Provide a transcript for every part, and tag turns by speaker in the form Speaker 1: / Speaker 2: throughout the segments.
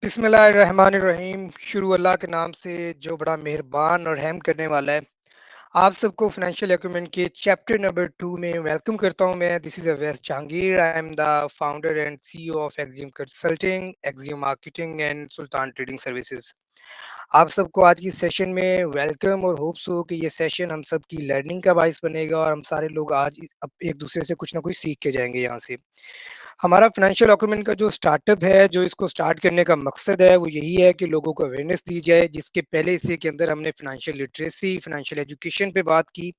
Speaker 1: बिस्मिल्लाहिर्रहमानिर्रहीम। शुरू अल्लाह के नाम से जो बड़ा मेहरबान और रहम करने वाला है। आप सबको फाइनेंशियल एक्यूमेंट के चैप्टर नंबर 2 में वेलकम करता हूं। मैं this is Awais Jahangir. I am the founder and CEO of Exim consulting, Exim marketing and Sultan trading services. आप सबको आज की सेशन में वेलकम और होप्स हो कि ये सेशन हम सब की लर्निंग का बाइस बनेगा और हम सारे लोग आज एक दूसरे से कुछ ना कुछ सीख के जाएंगे यहाँ से। हमारा फाइनेंशियल डॉक्यूमेंट का जो स्टार्टअप है, जो इसको स्टार्ट करने का मकसद है, वो यही है कि लोगों को अवेयरनेस दी जाए, जिसके पहले हिस्से के अंदर हमने फाइनेंशियल लिटरेसी, फाइनेंशियल एजुकेशन पे बात की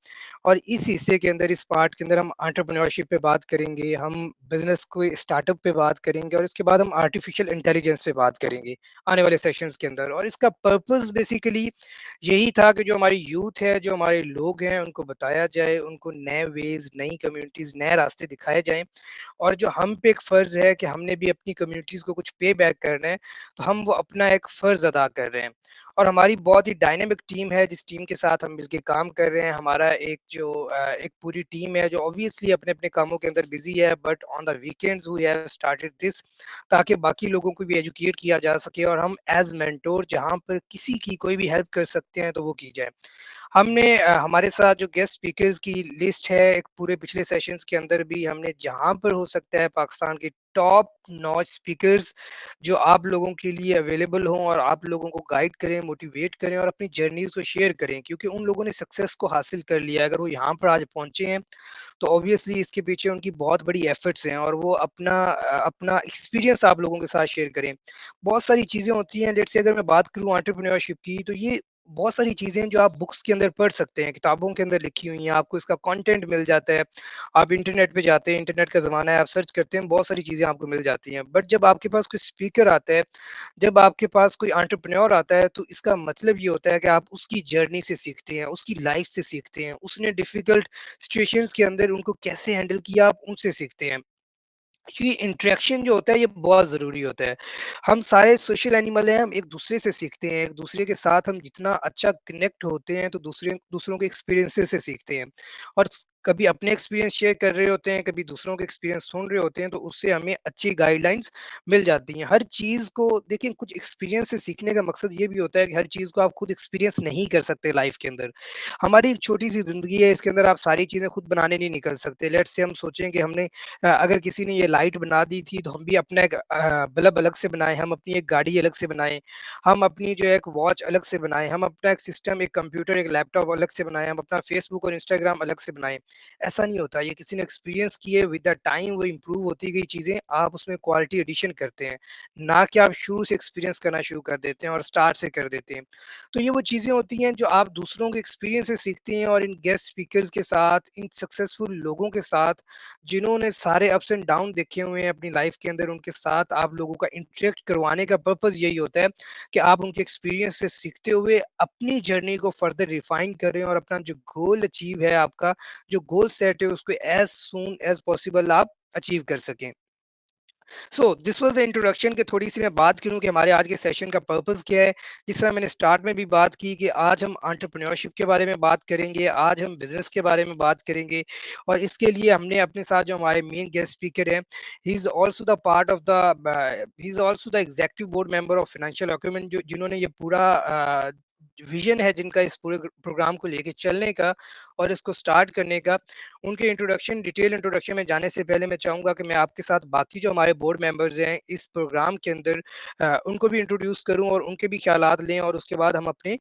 Speaker 1: और इस हिस्से के अंदर, इस पार्ट के अंदर हम एंटरप्रेन्योरशिप पे बात करेंगे, हम बिजनेस को स्टार्टअप पे बात करेंगे और इसके बाद हम आर्टिफिशियल इंटेलिजेंस पे बात करेंगे आने वाले सेशंस के अंदर। और इसका पर्पस बेसिकली यही था कि जो हमारी यूथ है, जो हमारे लोग हैं, उनको बताया जाए, उनको नए वेज, नई कम्युनिटीज़, नए रास्ते दिखाए जाएँ और जो हम पे एक फ़र्ज़ है कि हमने भी अपनी कम्युनिटीज़ को कुछ पे बैक करना है, तो हम वो अपना एक फ़र्ज़ अदा कर रहे हैं। और हमारी बहुत ही डायनामिक टीम है, जिस टीम के साथ हम मिलके काम कर रहे हैं। हमारा एक पूरी टीम है जो ऑब्वियसली अपने-अपने कामों के अंदर बिज़ी है, but on the weekends we have started this, ताकि बाकी लोगों को भी एजुकेट किया जा सके और हम एज़ मेंटर जहाँ पर किसी की कोई भी हेल्प कर सकते हैं, तो वो की जाए। हमने हमारे साथ जो गेस्ट स्पीकर्स की लिस्ट है, एक पूरे पिछले सेशंस के अंदर भी हमने जहाँ पर हो सकता है पाकिस्तान के टॉप नॉच स्पीकर्स जो आप लोगों के लिए अवेलेबल हों और आप लोगों को गाइड करें, मोटिवेट करें और अपनी जर्नीज़ को शेयर करें, क्योंकि उन लोगों ने सक्सेस को हासिल कर लिया है। अगर वो यहाँ पर आज पहुँचे हैं, तो ऑब्वियसली इसके पीछे उनकी बहुत बड़ी एफर्ट्स हैं और वो अपना एक्सपीरियंस आप लोगों के साथ शेयर करें। बहुत सारी चीज़ें होती हैं, लेट्स से अगर मैं बात करूँ एंटरप्रेन्योरशिप की, तो ये बहुत सारी चीज़ें हैं जो आप बुक्स के अंदर पढ़ सकते हैं, किताबों के अंदर लिखी हुई हैं, आपको इसका कंटेंट मिल जाता है। आप इंटरनेट पे जाते हैं, इंटरनेट का ज़माना है, आप सर्च करते हैं, बहुत सारी चीज़ें आपको मिल जाती हैं। बट जब आपके पास कोई स्पीकर आता है, जब आपके पास कोई एंटरप्रेन्योर आता है, तो इसका मतलब ये होता है कि आप उसकी जर्नी से सीखते हैं, उसकी लाइफ से सीखते हैं, उसने डिफ़िकल्ट सिचुएशंस के अंदर उनको कैसे हैंडल किया, आप उनसे सीखते हैं। ये इंटरेक्शन जो होता है, ये बहुत ज़रूरी होता है। हम सारे सोशल एनिमल हैं, हम एक-दूसरे से सीखते हैं, एक-दूसरे के साथ हम जितना अच्छा कनेक्ट होते हैं, तो दूसरों के एक्सपीरियंसेस से सीखते हैं और कभी अपने एक्सपीरियंस शेयर कर रहे होते हैं, कभी दूसरों के एक्सपीरियंस सुन रहे होते हैं, तो उससे हमें अच्छी गाइडलाइंस मिल जाती हैं। हर चीज़ को देखिए, कुछ एक्सपीरियंस से सीखने का मकसद ये भी होता है कि हर चीज़ को आप खुद एक्सपीरियंस नहीं कर सकते लाइफ़ के अंदर। हमारी एक छोटी-सी ज़िंदगी है, इसके अंदर आप सारी चीज़ें खुद बनाने नहीं निकल सकते। लेट्स से हम सोचें कि हमने अगर किसी ने ये लाइट बना दी थी, तो हम भी अपना एक बल्ब अलग से बनाएँ, हम अपनी एक गाड़ी अलग से बनाएँ, हम अपनी जो है एक वॉच अलग से बनाएँ, हम अपना एक सिस्टम, एक कंप्यूटर, एक लैपटॉप अलग से बनाएँ, हम अपना फेसबुक और इंस्टाग्राम अलग से बनाएँ। ऐसा नहीं होता, ये किसी ने एक्सपीरियंस किए, विद द टाइम वो इम्प्रूव होती गई चीज़ें, आप उसमें क्वालिटी एडिशन करते हैं, ना कि आप शुरू से एक्सपीरियंस करना शुरू कर देते हैं और स्टार्ट से कर देते हैं। तो ये वो चीज़ें होती हैं जो आप दूसरों के एक्सपीरियंस से सीखते हैं और इन गेस्ट स्पीकर्स के साथ, इन सक्सेसफुल लोगों के साथ, जिन्होंने सारे अप्स एंड डाउन देखे हुए हैं अपनी लाइफ के अंदर, उनके साथ आप लोगों का इंटरेक्ट करवाने का पर्पस यही होता है कि आप उनके एक्सपीरियंस से सीखते हुए अपनी जर्नी को फर्दर रिफाइन करें और अपना जो गोल अचीव है, आपका जो गोल सेट है, उसको एज सून एज पॉसिबल आप अचीव कर सकें। So this was the introduction. के थोड़ी सी मैं बात करूं कि हमारे आज के सेशन का पर्पस क्या है। जिस तरह मैंने स्टार्ट में भी बात की कि आज हम एंटरप्रेन्योरशिप के बारे में बात करेंगे, आज हम बिजनेस के बारे में बात करेंगे और इसके लिए हमने अपने साथ जो हमारे मेन गेस्ट स्पीकर हैं, he is also the part of the he is also the executive board member of financial document, जो जिन्होंने ये पूरा विजन है जिनका इस पूरे प्रोग्राम को लेके चलने का और इसको स्टार्ट करने का। उनके इंट्रोडक्शन, डिटेल इंट्रोडक्शन में जाने से पहले मैं चाहूँगा कि मैं आपके साथ बाकी जो हमारे बोर्ड मेंबर्स हैं इस प्रोग्राम के अंदर, उनको भी इंट्रोड्यूस करूँ और उनके भी ख़्यालात लें और उसके बाद हम अपने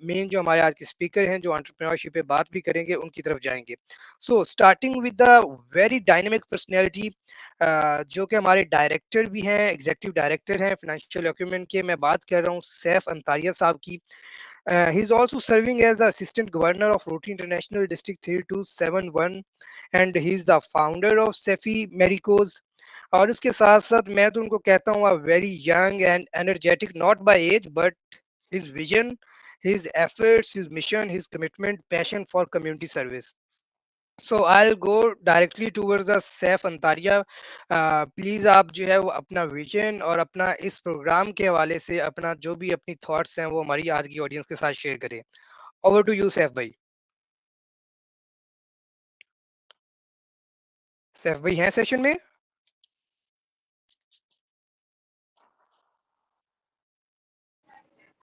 Speaker 1: मेन जो हमारे आज के स्पीकर हैं, जो एंटरप्रेन्योरशिप पे बात भी करेंगे, उनकी तरफ जाएँगे। So starting with the very dynamic personality, जो कि हमारे डायरेक्टर भी हैं, एग्ज़ीक्यूटिव डायरेक्टर हैं फाइनेंशियल डॉक्यूमेंट के। मैं बात कर रहा हूँ सैफ अंतारिया साहब की। He is also serving as the Assistant Governor of Roti International District 3271 and he is the founder of Sefi Medicos। और उसके साथ साथ मैं तो उनको कहता हूँ very young and energetic, not by age but his vision, his efforts, his mission, his commitment, passion for community service. So I go directly towards the Saif Antaria. Please आप जो है वो अपना विजन और अपना इस प्रोग्राम के हवाले से अपना जो भी अपनी थॉट्स हैं वो हमारी आज की ऑडियंस के साथ शेयर करें। ओवर टू यू सैफ भाई। सैफ भाई हैं सेशन में?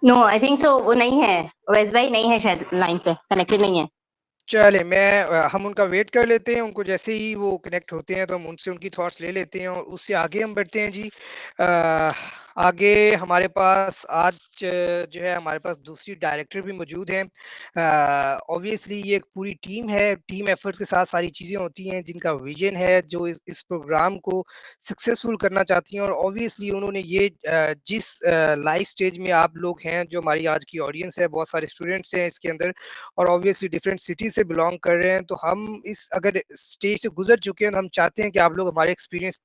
Speaker 2: नो आई थिंक सो, वो नहीं है, वैस भाई नहीं है, शायद लाइन पे कनेक्टेड नहीं है।
Speaker 1: चले हम उनका वेट कर लेते हैं, उनको जैसे ही वो कनेक्ट होते हैं तो हम उनसे उनकी थॉट्स ले लेते हैं और उससे आगे हम बढ़ते हैं जी। आगे हमारे पास आज जो है हमारे पास दूसरी डायरेक्टर भी मौजूद हैं। ऑब्वियसली ये एक पूरी टीम है, टीम एफर्ट्स के साथ सारी चीज़ें होती हैं, जिनका विजन है जो इस प्रोग्राम को सक्सेसफुल करना चाहती हैं। और ऑब्वियसली उन्होंने ये जिस लाइफ स्टेज में आप लोग हैं, जो हमारी आज की ऑडियंस है, बहुत सारे स्टूडेंट्स हैं इसके अंदर और ऑब्वियसली डिफरेंट सिटी से बिलोंग कर रहे हैं, तो हम इस अगर स्टेज से गुजर चुके हैं तो हम चाहते हैं कि आप लोग हमारे एक्सपीरियंस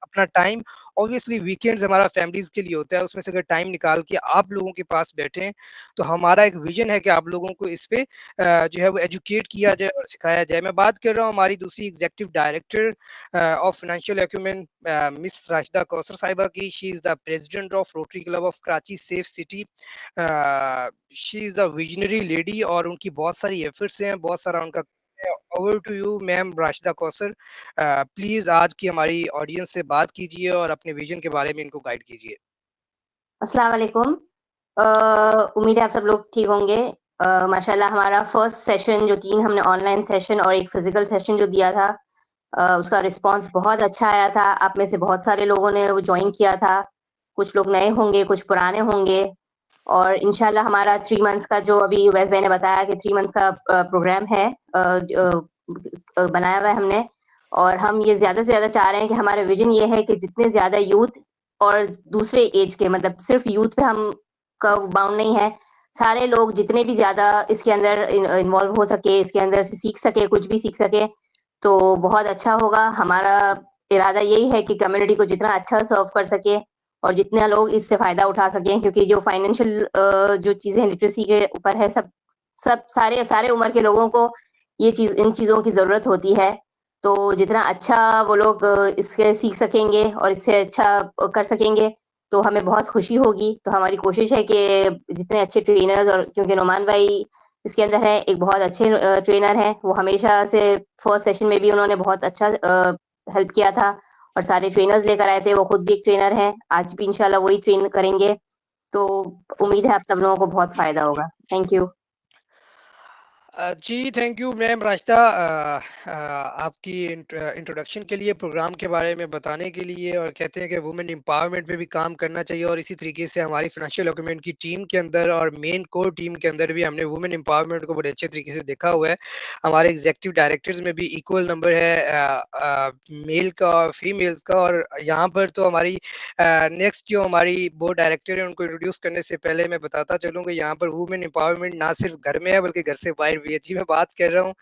Speaker 1: अपना टाइम, ऑब्वियसली वीकेंड्स हमारा फैमिलीज के लिए होता है, उसमें से अगर टाइम निकाल के आप लोगों के पास बैठे तो हमारा एक विजन है कि आप लोगों को इस पे जो है वो एजुकेट किया जाए और सिखाया जाए। मैं बात कर रहा हूँ हमारी दूसरी executive director of financial acumen miss Rashida Kausar साहिबा की। She is the president of Rotary Club of Karachi safe city. She is the visionary lady और उनकी बहुत सारी एफर्ट्स हैं, बहुत सारा उनका। Over to you ma'am Rashida Kausar, please आज की हमारी ऑडियंस से बात कीजिए और अपने विजन के बारे में इनको गाइड कीजिए।
Speaker 2: अस्सलाम वालेकुम। उम्मीद है आप सब लोग ठीक होंगे। माशाल्लाह हमारा फर्स्ट सेशन जो 3 हमने ऑनलाइन सेशन और एक फिजिकल सेशन जो दिया था, उसका रिस्पांस बहुत अच्छा आया था। आप में से बहुत सारे लोगों ने वो ज्वाइन किया था। कुछ लोग नए होंगे, कुछ पुराने होंगे और इंशाल्लाह हमारा 3 मंथ्स का जो अभी वैस भाई ने बताया कि 3 मंथ्स का प्रोग्राम है, बनाया हुआ है हमने। और हम ये ज़्यादा से ज़्यादा चाह रहे हैं कि हमारा विजन ये है कि जितने ज़्यादा यूथ और दूसरे एज के, मतलब सिर्फ यूथ पे हम का बाउंड नहीं है, सारे लोग जितने भी ज़्यादा इसके अंदर इन्वॉल्व हो सके, इसके अंदर से सीख सके, कुछ भी सीख सके, तो बहुत अच्छा होगा। हमारा इरादा यही है कि कम्युनिटी को जितना अच्छा सर्व कर सके और जितने लोग इससे फ़ायदा उठा सकें, क्योंकि जो फाइनेंशियल जो चीज़ें लिटरेसी के ऊपर है, सब सब सारे सारे उम्र के लोगों को ये चीज़, इन चीज़ों की ज़रूरत होती है। तो जितना अच्छा वो लोग इससे सीख सकेंगे और इससे अच्छा कर सकेंगे, तो हमें बहुत खुशी होगी। तो हमारी कोशिश है कि जितने अच्छे ट्रेनर्स, और क्योंकि नुमान भाई इसके अंदर है, एक बहुत अच्छे ट्रेनर हैं, वो हमेशा से फर्स्ट सेशन में भी उन्होंने बहुत अच्छा हेल्प किया था और सारे ट्रेनर्स लेकर आए थे। वो खुद भी एक ट्रेनर हैं, आज भी इंशाल्लाह वही ट्रेन करेंगे। तो उम्मीद है आप सब लोगों को बहुत फ़ायदा होगा। Thank you.
Speaker 1: जी थैंक यू मैम राशिदा, आपकी इंट्रोडक्शन के लिए, प्रोग्राम के बारे में बताने के लिए। और कहते हैं कि वुमेन एम्पावरमेंट पे भी काम करना चाहिए और इसी तरीके से हमारी फाइनेंशियल डॉक्यूमेंट की टीम के अंदर और मेन कोर टीम के अंदर भी हमने वुमेन एम्पावरमेंट को बड़े अच्छे तरीके से देखा हुआ है। हमारे एग्जीक्यूटिव डायरेक्टर्स में भी इक्वल नंबर है मेल का और फीमेल्स का। और यहाँ पर तो हमारी नेक्स्ट जो हमारी बोर्ड डायरेक्टर है उनको इंट्रोड्यूस करने से पहले मैं बताता चलूँ कि यहाँ पर वुमेन एम्पावरमेंट ना सिर्फ घर में है बल्कि घर से बाहर भी है। जी मैं बात कर रहा हूँ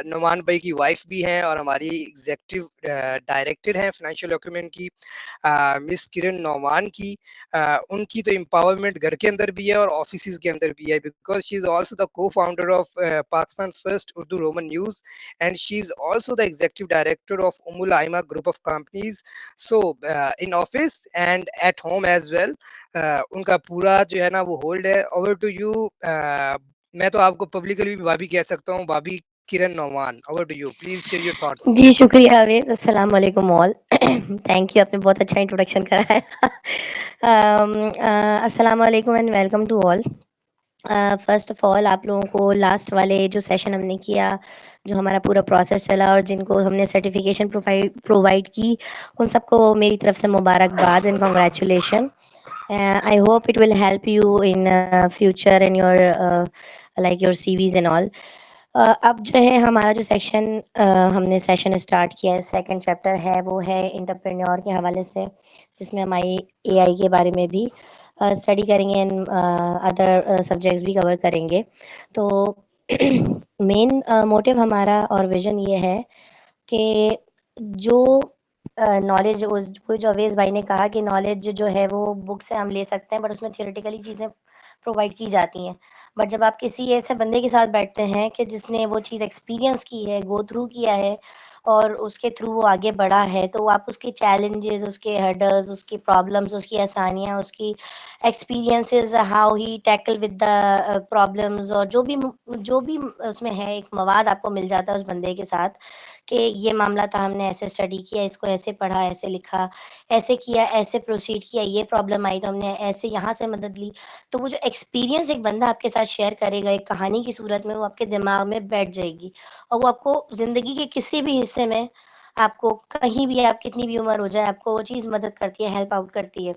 Speaker 1: नुमान भाई की वाइफ भी हैं और हमारी एग्जीक्यूटिव डायरेक्टर हैं फाइनेंशियल डॉक्यूमेंट की, मिस किरण नौमान की। उनकी तो एम्पावरमेंट घर के अंदर भी है और ऑफिस के अंदर भी है, because she is also the co-founder of Pakistan first Urdu Roman news and she is also the executive director of Umul Aima group of companies. So in office and at home as well उनका पूरा जो है ना वो होल्ड है। Over to you, मैं तो आपको पब्लिकली भी भाभी कह सकता हूँ, भाभी Kiran Nauman, over to you, please share your thoughts.
Speaker 3: जी शुक्रिया अवेद। अस्सलाम वालेकुम ऑल। थैंक यू, आपने बहुत अच्छा इंट्रोडक्शन करा है। अस्सलाम वालेकुम and welcome to all. First of all आप लोगों को लास्ट वाले जो सेशन हमने किया, जो हमारा पूरा प्रोसेस चला और जिनको हमने सर्टिफिकेशन प्रोवाइड की, उन सबको मेरी तरफ से मुबारकबाद and congratulation. I hope it will help you in future in your like your CVs and all. अब जो है हमारा जो सेक्शन हमने सेशन स्टार्ट किया है, सेकंड चैप्टर है, वो है एंटरप्रेन्योर के हवाले से, जिसमें हमारी एआई के बारे में भी स्टडी करेंगे एंड अदर सब्जेक्ट्स भी कवर करेंगे। तो मेन मोटिव हमारा और विजन ये है कि जो नॉलेज, वो जो अवेज़ भाई ने कहा कि नॉलेज जो है वो बुक से हम ले सकते हैं, बट उसमें थियोरेटिकली चीज़ें प्रोवाइड की जाती हैं। बट जब आप किसी ऐसे बंदे के साथ बैठते हैं कि जिसने वो चीज़ एक्सपीरियंस की है, गो थ्रू किया है और उसके थ्रू वो आगे बढ़ा है, तो आप उसके चैलेंजेस, उसके हर्डल्स, उसकी प्रॉब्लम्स, उसकी आसानियाँ, उसकी experiences, how he tackle with the problems, और जो भी उसमें है एक मवाद आपको मिल जाता है उस बंदे के साथ कि ये मामला था, हमने ऐसे स्टडी किया, इसको ऐसे पढ़ा, ऐसे लिखा, ऐसे किया, ऐसे प्रोसीड किया, ये प्रॉब्लम आई तो हमने ऐसे यहाँ से मदद ली। तो वो जो एक्सपीरियंस एक बंदा आपके साथ शेयर करेगा एक कहानी की सूरत में, वो आपके दिमाग में बैठ जाएगी और वो आपको ज़िंदगी के किसी भी हिस्से में, आपको कहीं भी, आप कितनी भी उम्र हो जाए, आपको वो चीज़ मदद करती है, हेल्प आउट करती है।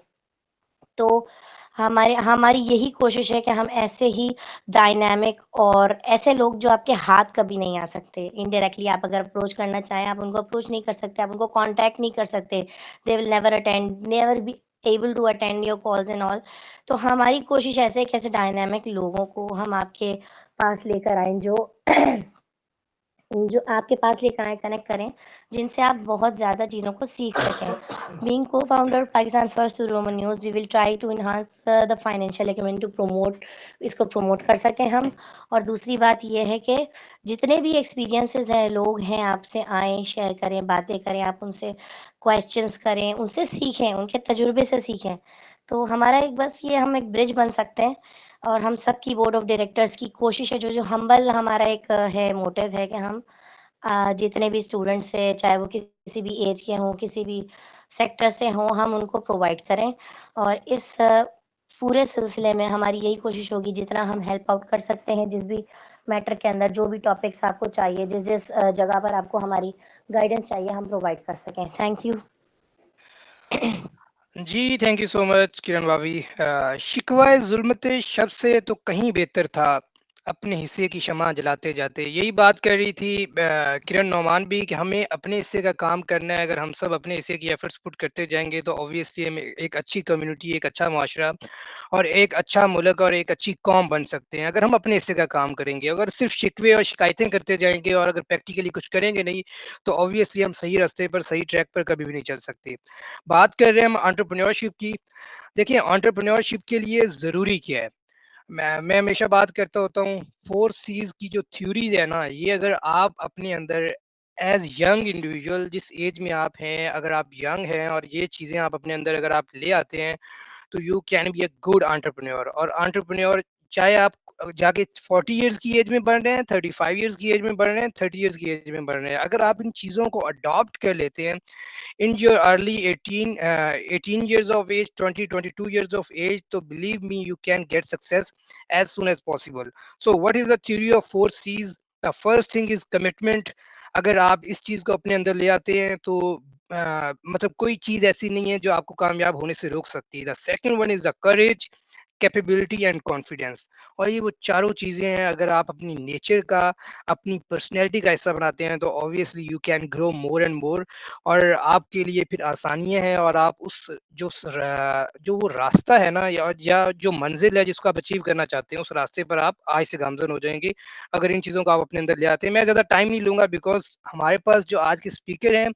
Speaker 3: तो हमारी यही कोशिश है कि हम ऐसे ही डायनामिक और ऐसे लोग जो आपके हाथ कभी नहीं आ सकते, इनडायरेक्टली आप अगर अप्रोच करना चाहें, आप उनको अप्रोच नहीं कर सकते, आप उनको कॉन्टैक्ट नहीं कर सकते, they will never be able to attend your calls and all. तो हमारी कोशिश ऐसे है कि ऐसे डायनामिक लोगों को हम आपके पास लेकर आएँ जो आपके पास लेकर आएँ, कनेक्ट करें, जिनसे आप बहुत ज़्यादा चीज़ों को सीख सकें। Being co-founder Pakistan first to Roman news, we will try to enhance the financial acumen to इसको प्रमोट कर सकें हम। और दूसरी बात ये है कि जितने भी एक्सपीरियंसेस हैं, लोग हैं, आपसे आएँ, शेयर करें, बातें करें, आप उनसे क्वेश्चंस करें, उनसे सीखें, उनके तजुर्बे से सीखें। तो हमारा एक बस ये हम एक ब्रिज बन सकते हैं और हम सबकी बोर्ड ऑफ डायरेक्टर्स की कोशिश है, जो हम्बल हमारा एक है, मोटिव है कि हम जितने भी स्टूडेंट्स हैं, चाहे वो किसी भी एज के हों, किसी भी सेक्टर से हों, हम उनको प्रोवाइड करें। और इस पूरे सिलसिले में हमारी यही कोशिश होगी, जितना हम हेल्प आउट कर सकते हैं, जिस भी मैटर के अंदर, जो भी टॉपिक्स आपको चाहिए, जिस जगह पर आपको हमारी गाइडेंस चाहिए, हम प्रोवाइड कर सकें। Thank you.
Speaker 1: जी, thank you so much Kiran भाभी। शिकवाए ज़ुल्मते शब से तो कहीं बेहतर था, अपने हिस्से की शमा जलाते जाते। यही बात कर रही थी किरण नौमान भी, कि हमें अपने हिस्से का काम करना है। अगर हम सब अपने हिस्से की एफर्ट्स पुट करते जाएंगे तो ऑब्वियसली हम एक अच्छी कम्युनिटी, एक अच्छा माशरा और एक अच्छा मुल्क और एक अच्छी कौम बन सकते हैं, अगर हम अपने हिस्से का काम करेंगे। अगर सिर्फ शिकवे और शिकायतें करते जाएंगे और अगर प्रैक्टिकली कुछ करेंगे नहीं, तो ऑब्वियसली हम सही रास्ते पर, सही ट्रैक पर कभी भी नहीं चल सकते। बात कर रहे हैं हम एंटरप्रेन्योरशिप की। देखिए, एंटरप्रेन्योरशिप के लिए ज़रूरी क्या है? मैं हमेशा बात करता होता हूँ, 4 सीज़ की जो थ्योरी है ना, ये अगर आप अपने अंदर एज़ यंग इंडिविजुअल, जिस एज में आप हैं, अगर आप यंग हैं और ये चीज़ें आप अपने अंदर अगर आप ले आते हैं, तो you can be a good entrepreneur. और एंटरप्रेन्योर चाहे आप जाके 40 इयर्स की एज में बढ़ रहे हैं, 35 इयर्स की एज में बढ़ रहे हैं, 30 इयर्स की एज में बढ़ रहे हैं, अगर आप इन चीज़ों को अडॉप्ट कर लेते हैं in your early 18 years of age, 22 years of age, so believe me, you can get success as soon as possible. So what is the theory of 4 C's? The first thing is commitment. अगर आप इस चीज़ को अपने अंदर ले आते हैं तो मतलब कोई चीज़ ऐसी नहीं है जो आपको कामयाब होने से रोक सकती है। The second one is the courage, capability and confidence. और ये वो चारों चीज़ें हैं, अगर आप अपनी नेचर का, अपनी पर्सनैलिटी का हिस्सा बनाते हैं, तो obviously you can grow more and more, और आपके लिए फिर आसानियाँ हैं, और आप उस जो वो रास्ता है ना, या जो मंजिल है जिसको आप अचीव करना चाहते हैं, उस रास्ते पर आप आज से गामजन हो जाएंगे, अगर इन चीज़ों को आप अपने अंदर ले आते हैं। मैं ज़्यादा टाइम नहीं लूँगा, बिकॉज हमारे पास जो आज के स्पीकर हैं,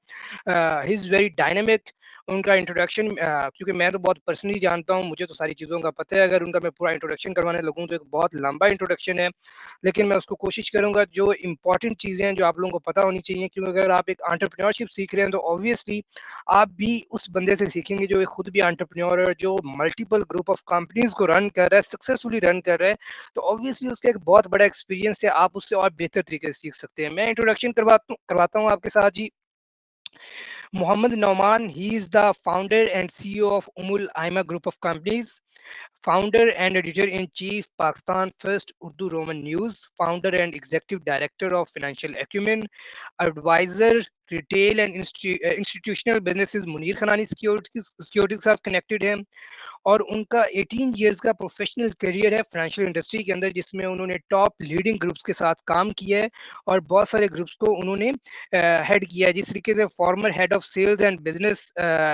Speaker 1: ही इज़ वेरी डायनेमिक। उनका इंट्रोडक्शन, क्योंकि मैं तो बहुत पर्सनली जानता हूँ, मुझे तो सारी चीज़ों का पता है, अगर उनका मैं पूरा इंट्रोडक्शन करवाने लगूँ तो एक बहुत लंबा इंट्रोडक्शन है, लेकिन मैं उसको कोशिश करूँगा, जो इंपॉर्टेंट चीज़ें हैं जो आप लोगों को पता होनी चाहिए, क्योंकि अगर आप एक एंटरप्रेन्योरशिप सीख रहे हैं तो ऑब्वियसली आप भी उस बंदे से सीखेंगे जो खुद भी एंटरप्रेन्योर है, जो मल्टीपल ग्रुप ऑफ कंपनीज को रन कर रहा है, सक्सेसफुली रन कर रहा है, तो ऑब्वियसली उसका एक बहुत बड़ा एक्सपीरियंस है, आप उससे और बेहतर तरीके से सीख सकते हैं। मैं इंट्रोडक्शन करवाता हूँ आपके साथ जी। Mohammed Nauman, he is the founder and CEO of Umul Aima Group of Companies, founder and editor-in-chief, Pakistan First Urdu Roman News, founder and executive director of Financial Acumen, advisor, retail and institutional businesses, Munir Khanani Securities के साथ connected हैं, और उनका 18 years का professional career है financial industry के अंदर, जिसमें उन्होंने टॉप लीडिंग ग्रुप्स के साथ काम किया है और बहुत सारे ग्रुप्स को उन्होंने हेड किया है, जिस तरीके से former head of sales and business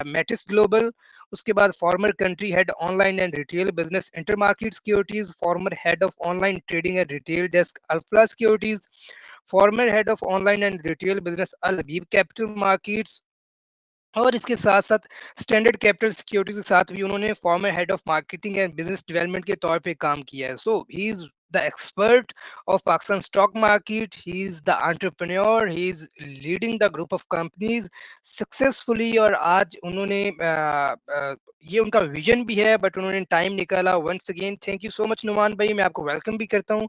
Speaker 1: Matis global, उसके बाद former country head online and retail business Intermarket securities, former head of online trading and retail desk Alfalah securities, former head of online and retail business Al Habib capital markets, और इसके साथ साथ standard capital security के साथ भी उन्होंने former head of marketing and business development के तौर पे काम किया है। So he is the expert of Pakistan stock market, he is the entrepreneur, he is leading the group of companies successfully, और आज उन्होंने ये उनका विजन भी है, बट उन्होंने टाइम निकाला। Once again thank you so much Numan भाई, मैं आपको वेलकम भी करता हूँ।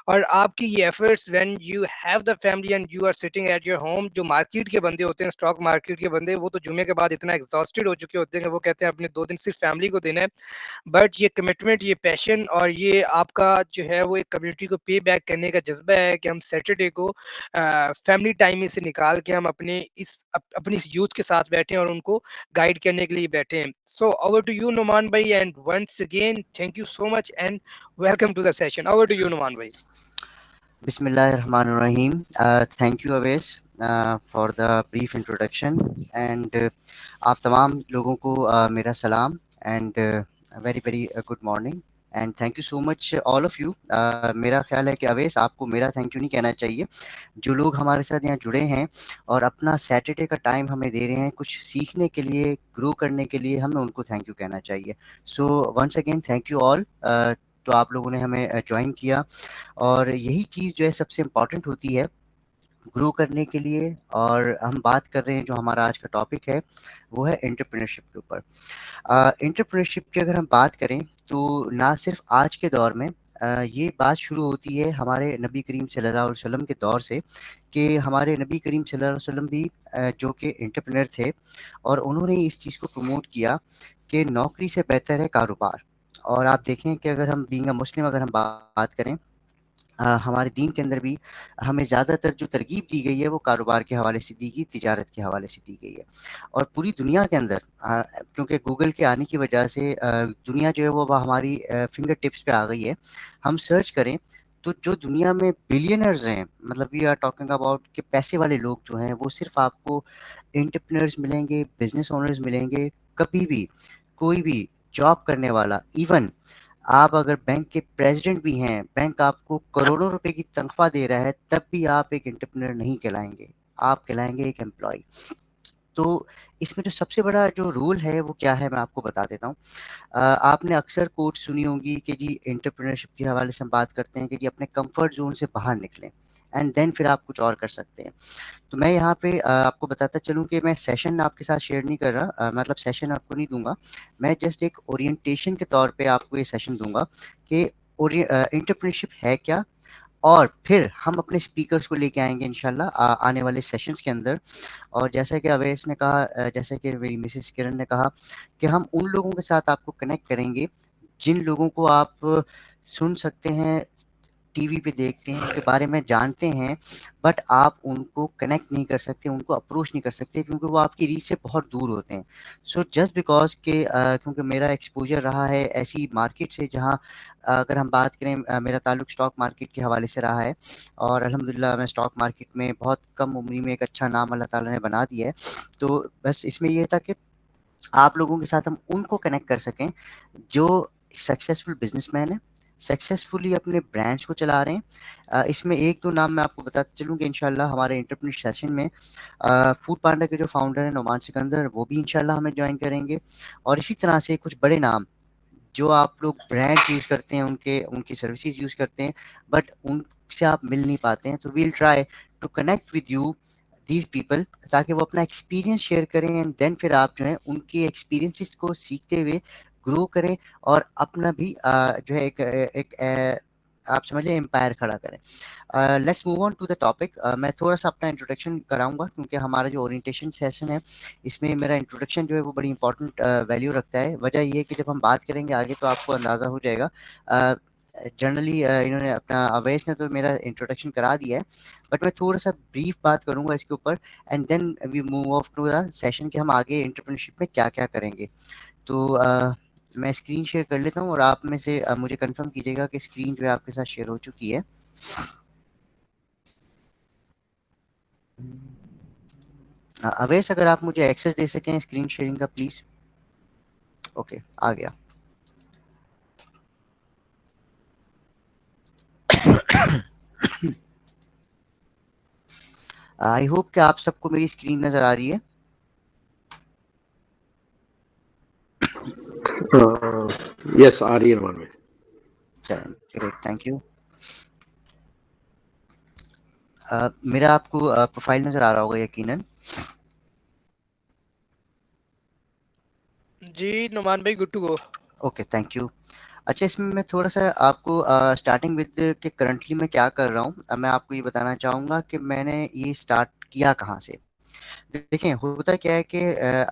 Speaker 1: और आपकी ये efforts, when you have the family and you are sitting at your home, जो मार्केट के बंदे होते हैं, स्टॉक मार्केट के बंदे, वो तो जुमे के बाद इतना एग्जॉस्टेड हो चुके होते हैं कि वो कहते हैं अपने 2 दिन सिर्फ फैमिली को देना है। बट ये कमिटमेंट, ये पैशन और ये आपका जो है वो एक कम्युनिटी को पे बैक करने का जज्बा है कि हम सैटरडे को फैमिली टाइम में से निकाल के हम अपनी इस यूथ के साथ बैठे हैं और उनको गाइड करने के लिए बैठे हैं। So over to you Numan भाई, and once again thank you so much and welcome to the session. Over to you Numan भाई।
Speaker 4: Bismillahirrahmanirrahim. Thank you Avesh for the brief introduction and आप तमाम लोगों को मेरा सलाम and very very good morning and thank you so much all of you. मेरा ख्याल है कि अवेश आपको मेरा थैंक यू नहीं कहना चाहिए। जो लोग हमारे साथ यहाँ जुड़े हैं और अपना सैटरडे का टाइम हमें दे रहे हैं कुछ सीखने के लिए, ग्रो करने के लिए, हमें उनको थैंक यू कहना चाहिए। So once again thank you all. तो आप लोगों ने हमें ज्वाइन किया और यही चीज़ जो है सबसे इम्पॉर्टेंट होती है ग्रो करने के लिए। और हम बात कर रहे हैं, जो हमारा आज का टॉपिक है वो है एंटरप्रेन्योरशिप के ऊपर। एंटरप्रेन्योरशिप की अगर हम बात करें तो ना सिर्फ आज के दौर में ये बात शुरू होती है हमारे नबी करीम सल्लल्लाहु अलैहि वसल्लम के दौर से, कि हमारे नबी करीम सल्लल्लाहु अलैहि वसल्लम भी जो कि एंटरप्रेन्योर थे और उन्होंने इस चीज़ को प्रमोट किया कि नौकरी से बेहतर है कारोबार। और आप देखें कि अगर हम बीइंग अ मुस्लिम अगर हम बात करें, हमारे दीन के अंदर भी हमें ज़्यादातर जो तरगीब दी गई है वो कारोबार के हवाले से दी गई, तिजारत के हवाले से दी गई है। और पूरी दुनिया के अंदर क्योंकि गूगल के आने की वजह से दुनिया जो है वो हमारी फिंगर टिप्स पे आ गई है। हम सर्च करें तो जो दुनिया में बिलियनर्स हैं, मतलब वी आर टॉकिंग अबाउट कि पैसे वाले लोग जो हैं, वो सिर्फ आपको एंटरप्रेन्योर्स मिलेंगे, बिजनेस ओनर्स मिलेंगे। कभी भी कोई भी जॉब करने वाला, इवन आप अगर बैंक के प्रेसिडेंट भी हैं, बैंक आपको करोड़ों रुपए की तनख्वाह दे रहा है, तब भी आप एक एंटरप्रेन्योर नहीं कहलाएंगे, आप कहलाएंगे एक एम्प्लॉय। तो इसमें जो सबसे बड़ा जो रूल है वो क्या है, मैं आपको बता देता हूँ। आपने अक्सर कोट सुनी होगी कि जी एंटरप्रेन्योरशिप के हवाले से हम बात करते हैं कि जी अपने कंफर्ट जोन से बाहर निकलें एंड देन फिर आप कुछ और कर सकते हैं। तो मैं यहाँ पे आपको बताता चलूँ कि मैं सेशन आपके साथ शेयर नहीं कर रहा, मतलब सेशन आपको नहीं दूंगा। मैं जस्ट एक ओरिएंटेशन के तौर पे आपको ये सेशन दूंगा कि एंटरप्रेन्योरशिप है क्या, और फिर हम अपने स्पीकर्स को लेके आएंगे इंशाल्लाह आने वाले सेशंस के अंदर। और जैसा कि अवैस ने कहा, जैसे कि मेरी मिसेस किरण ने कहा कि हम उन लोगों के साथ आपको कनेक्ट करेंगे जिन लोगों को आप सुन सकते हैं, टीवी पे देखते हैं, उनके बारे में जानते हैं, बट आप उनको कनेक्ट नहीं कर सकते, उनको अप्रोच नहीं कर सकते क्योंकि वो आपकी रीच से बहुत दूर होते हैं। सो जस्ट बिकॉज के क्योंकि मेरा एक्सपोजर रहा है ऐसी मार्केट से जहाँ अगर हम बात करें, मेरा ताल्लुक स्टॉक मार्केट के हवाले से रहा है और अल्हम्दुलिल्लाह मैं स्टॉक मार्केट में बहुत कम उम्र में एक अच्छा नाम अल्लाह ताला ने बना दिया है। तो बस इसमें ये था कि आप लोगों के साथ हम उनको कनेक्ट कर सकें जो सक्सेसफुल बिजनेसमैन है, सक्सेसफुली अपने ब्रांच को चला रहे हैं। इसमें एक दो नाम मैं आपको बताते चलूँ कि इंशाल्लाह हमारे एंटरप्रेन्योर सेशन में फूड पांडा के जो फाउंडर हैं नोमान सिकंदर, वो भी इंशाल्लाह हमें ज्वाइन करेंगे। और इसी तरह से कुछ बड़े नाम जो आप लोग ब्रांड यूज़ करते हैं, उनकी सर्विसेज यूज़ करते हैं, बट उनसे आप मिल नहीं पाते हैं, तो we'll try to connect with you these people, ताकि वो अपना एक्सपीरियंस शेयर करें एंड देन फिर आप जो है उनके एक्सपीरियंसेस को सीखते हुए ग्रो करें और अपना भी जो है एक आप समझ लें एम्पायर खड़ा करें। Let's move on to the topic. मैं थोड़ा सा अपना इंट्रोडक्शन कराऊंगा क्योंकि हमारा जो ओरिएंटेशन सेशन है इसमें मेरा इंट्रोडक्शन जो है वो बड़ी इंपॉर्टेंट वैल्यू रखता है। वजह ये है कि जब हम बात करेंगे आगे तो आपको अंदाज़ा हो जाएगा। जनरली इन्होंने अपना अवैस ने तो मेरा इंट्रोडक्शन करा दिया है, बट मैं थोड़ा सा ब्रीफ बात करूंगा इसके ऊपर and then we move off to the session कि हम आगे एंटरप्रेन्योरशिप में क्या क्या करेंगे। तो मैं स्क्रीन शेयर कर लेता हूँ और आप में से मुझे कंफर्म कीजिएगा कि स्क्रीन जो है आपके साथ शेयर हो चुकी है। अवैस अगर आप मुझे एक्सेस दे सकें स्क्रीन शेयरिंग का प्लीज। ओके, आ गया। आई होप कि आप सबको मेरी स्क्रीन नजर आ रही है।
Speaker 5: यस, आ रही है नुमान भाई।
Speaker 4: चलें, ग्रेट, थैंक यू। मेरा आपको प्रोफाइल नजर आ रहा होगा यकीनन।
Speaker 1: जी नुमान भाई, good to go.
Speaker 4: Okay, thank you. अच्छा, इसमें मैं थोड़ा सा आपको स्टार्टिंग विद कि करंटली मैं क्या कर रहा हूँ, मैं आपको ये बताना चाहूँगा कि मैंने ये स्टार्ट किया कहाँ से। देखें, होता क्या है कि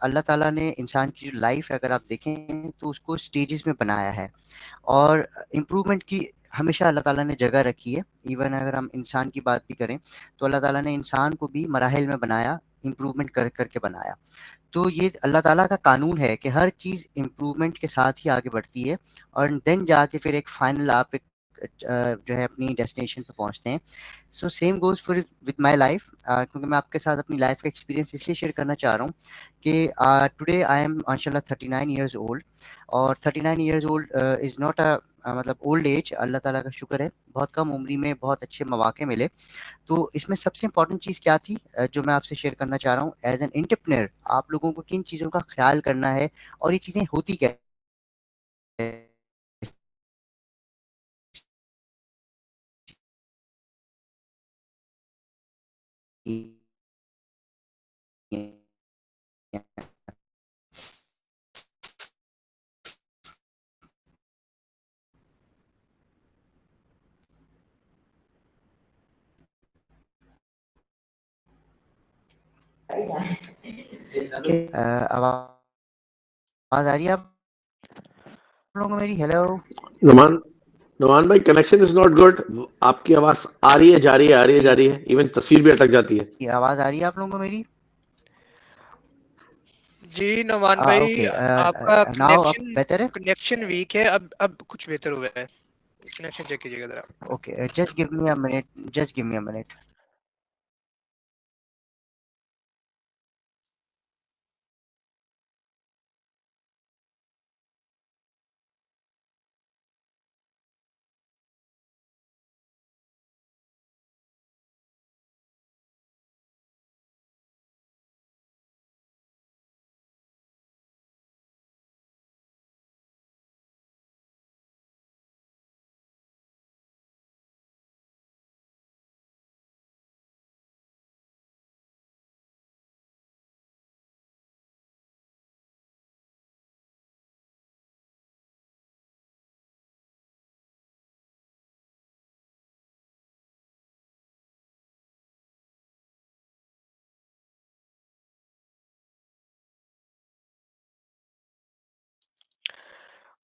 Speaker 4: अल्लाह ताला ने इंसान की जो लाइफ है, अगर आप देखें तो उसको स्टेजेस में बनाया है और इम्प्रूवमेंट की हमेशा अल्लाह ताला ने जगह रखी है। इवन अगर हम इंसान की बात भी करें तो अल्लाह ताला ने इंसान को भी मराहिल में बनाया, इम्प्रूवमेंट कर करके बनाया। तो ये अल्लाह ताला का कानून है कि हर चीज़ इम्प्रूवमेंट के साथ ही आगे बढ़ती है और देन जाके फिर एक फाइनल आप एक जो है अपनी डेस्टिनेशन पे पहुंचते हैं। So same goes for with my life, क्योंकि मैं आपके साथ अपनी लाइफ का एक्सपीरियंस इसलिए शेयर करना चाह रहा हूँ कि टुडे आई एम माशाल्लाह 39 इयर्स ओल्ड, और 39 years old is not a मतलब ओल्ड एज। अल्लाह ताला का शुक्र है, बहुत कम उम्री में बहुत अच्छे मौके मिले। तो इसमें सबसे इम्पोर्टेंट चीज़ क्या थी जो मैं आपसे शेयर करना चाह रहा हूँ, एज एन एंटरप्रेन्योर आप लोगों को किन चीज़ों का ख्याल करना है और ये चीज़ें होती क्या आवाज़ आ रही है आप लोगों को मेरी? हेलो
Speaker 5: नुमान नुमान भाई, कनेक्शन इज नॉट गुड। आपकी आवाज आ रही है, जा रही है, आ रही है, जा रही है, इवन तस्वीर भी अटक जाती है।
Speaker 4: ये आवाज़ आ रही है आप लोगों को मेरी?
Speaker 1: जी नुमान भाई,
Speaker 4: ओके,
Speaker 1: आपका
Speaker 4: नाउ अब
Speaker 1: कनेक्शन
Speaker 4: बेटर है?
Speaker 1: कनेक्शन वीक है। अब कुछ बेहतर हुआ है। कनेक्शन चेक कीजिएगा जरा।
Speaker 4: Okay, just give me a minute, just give me a minute.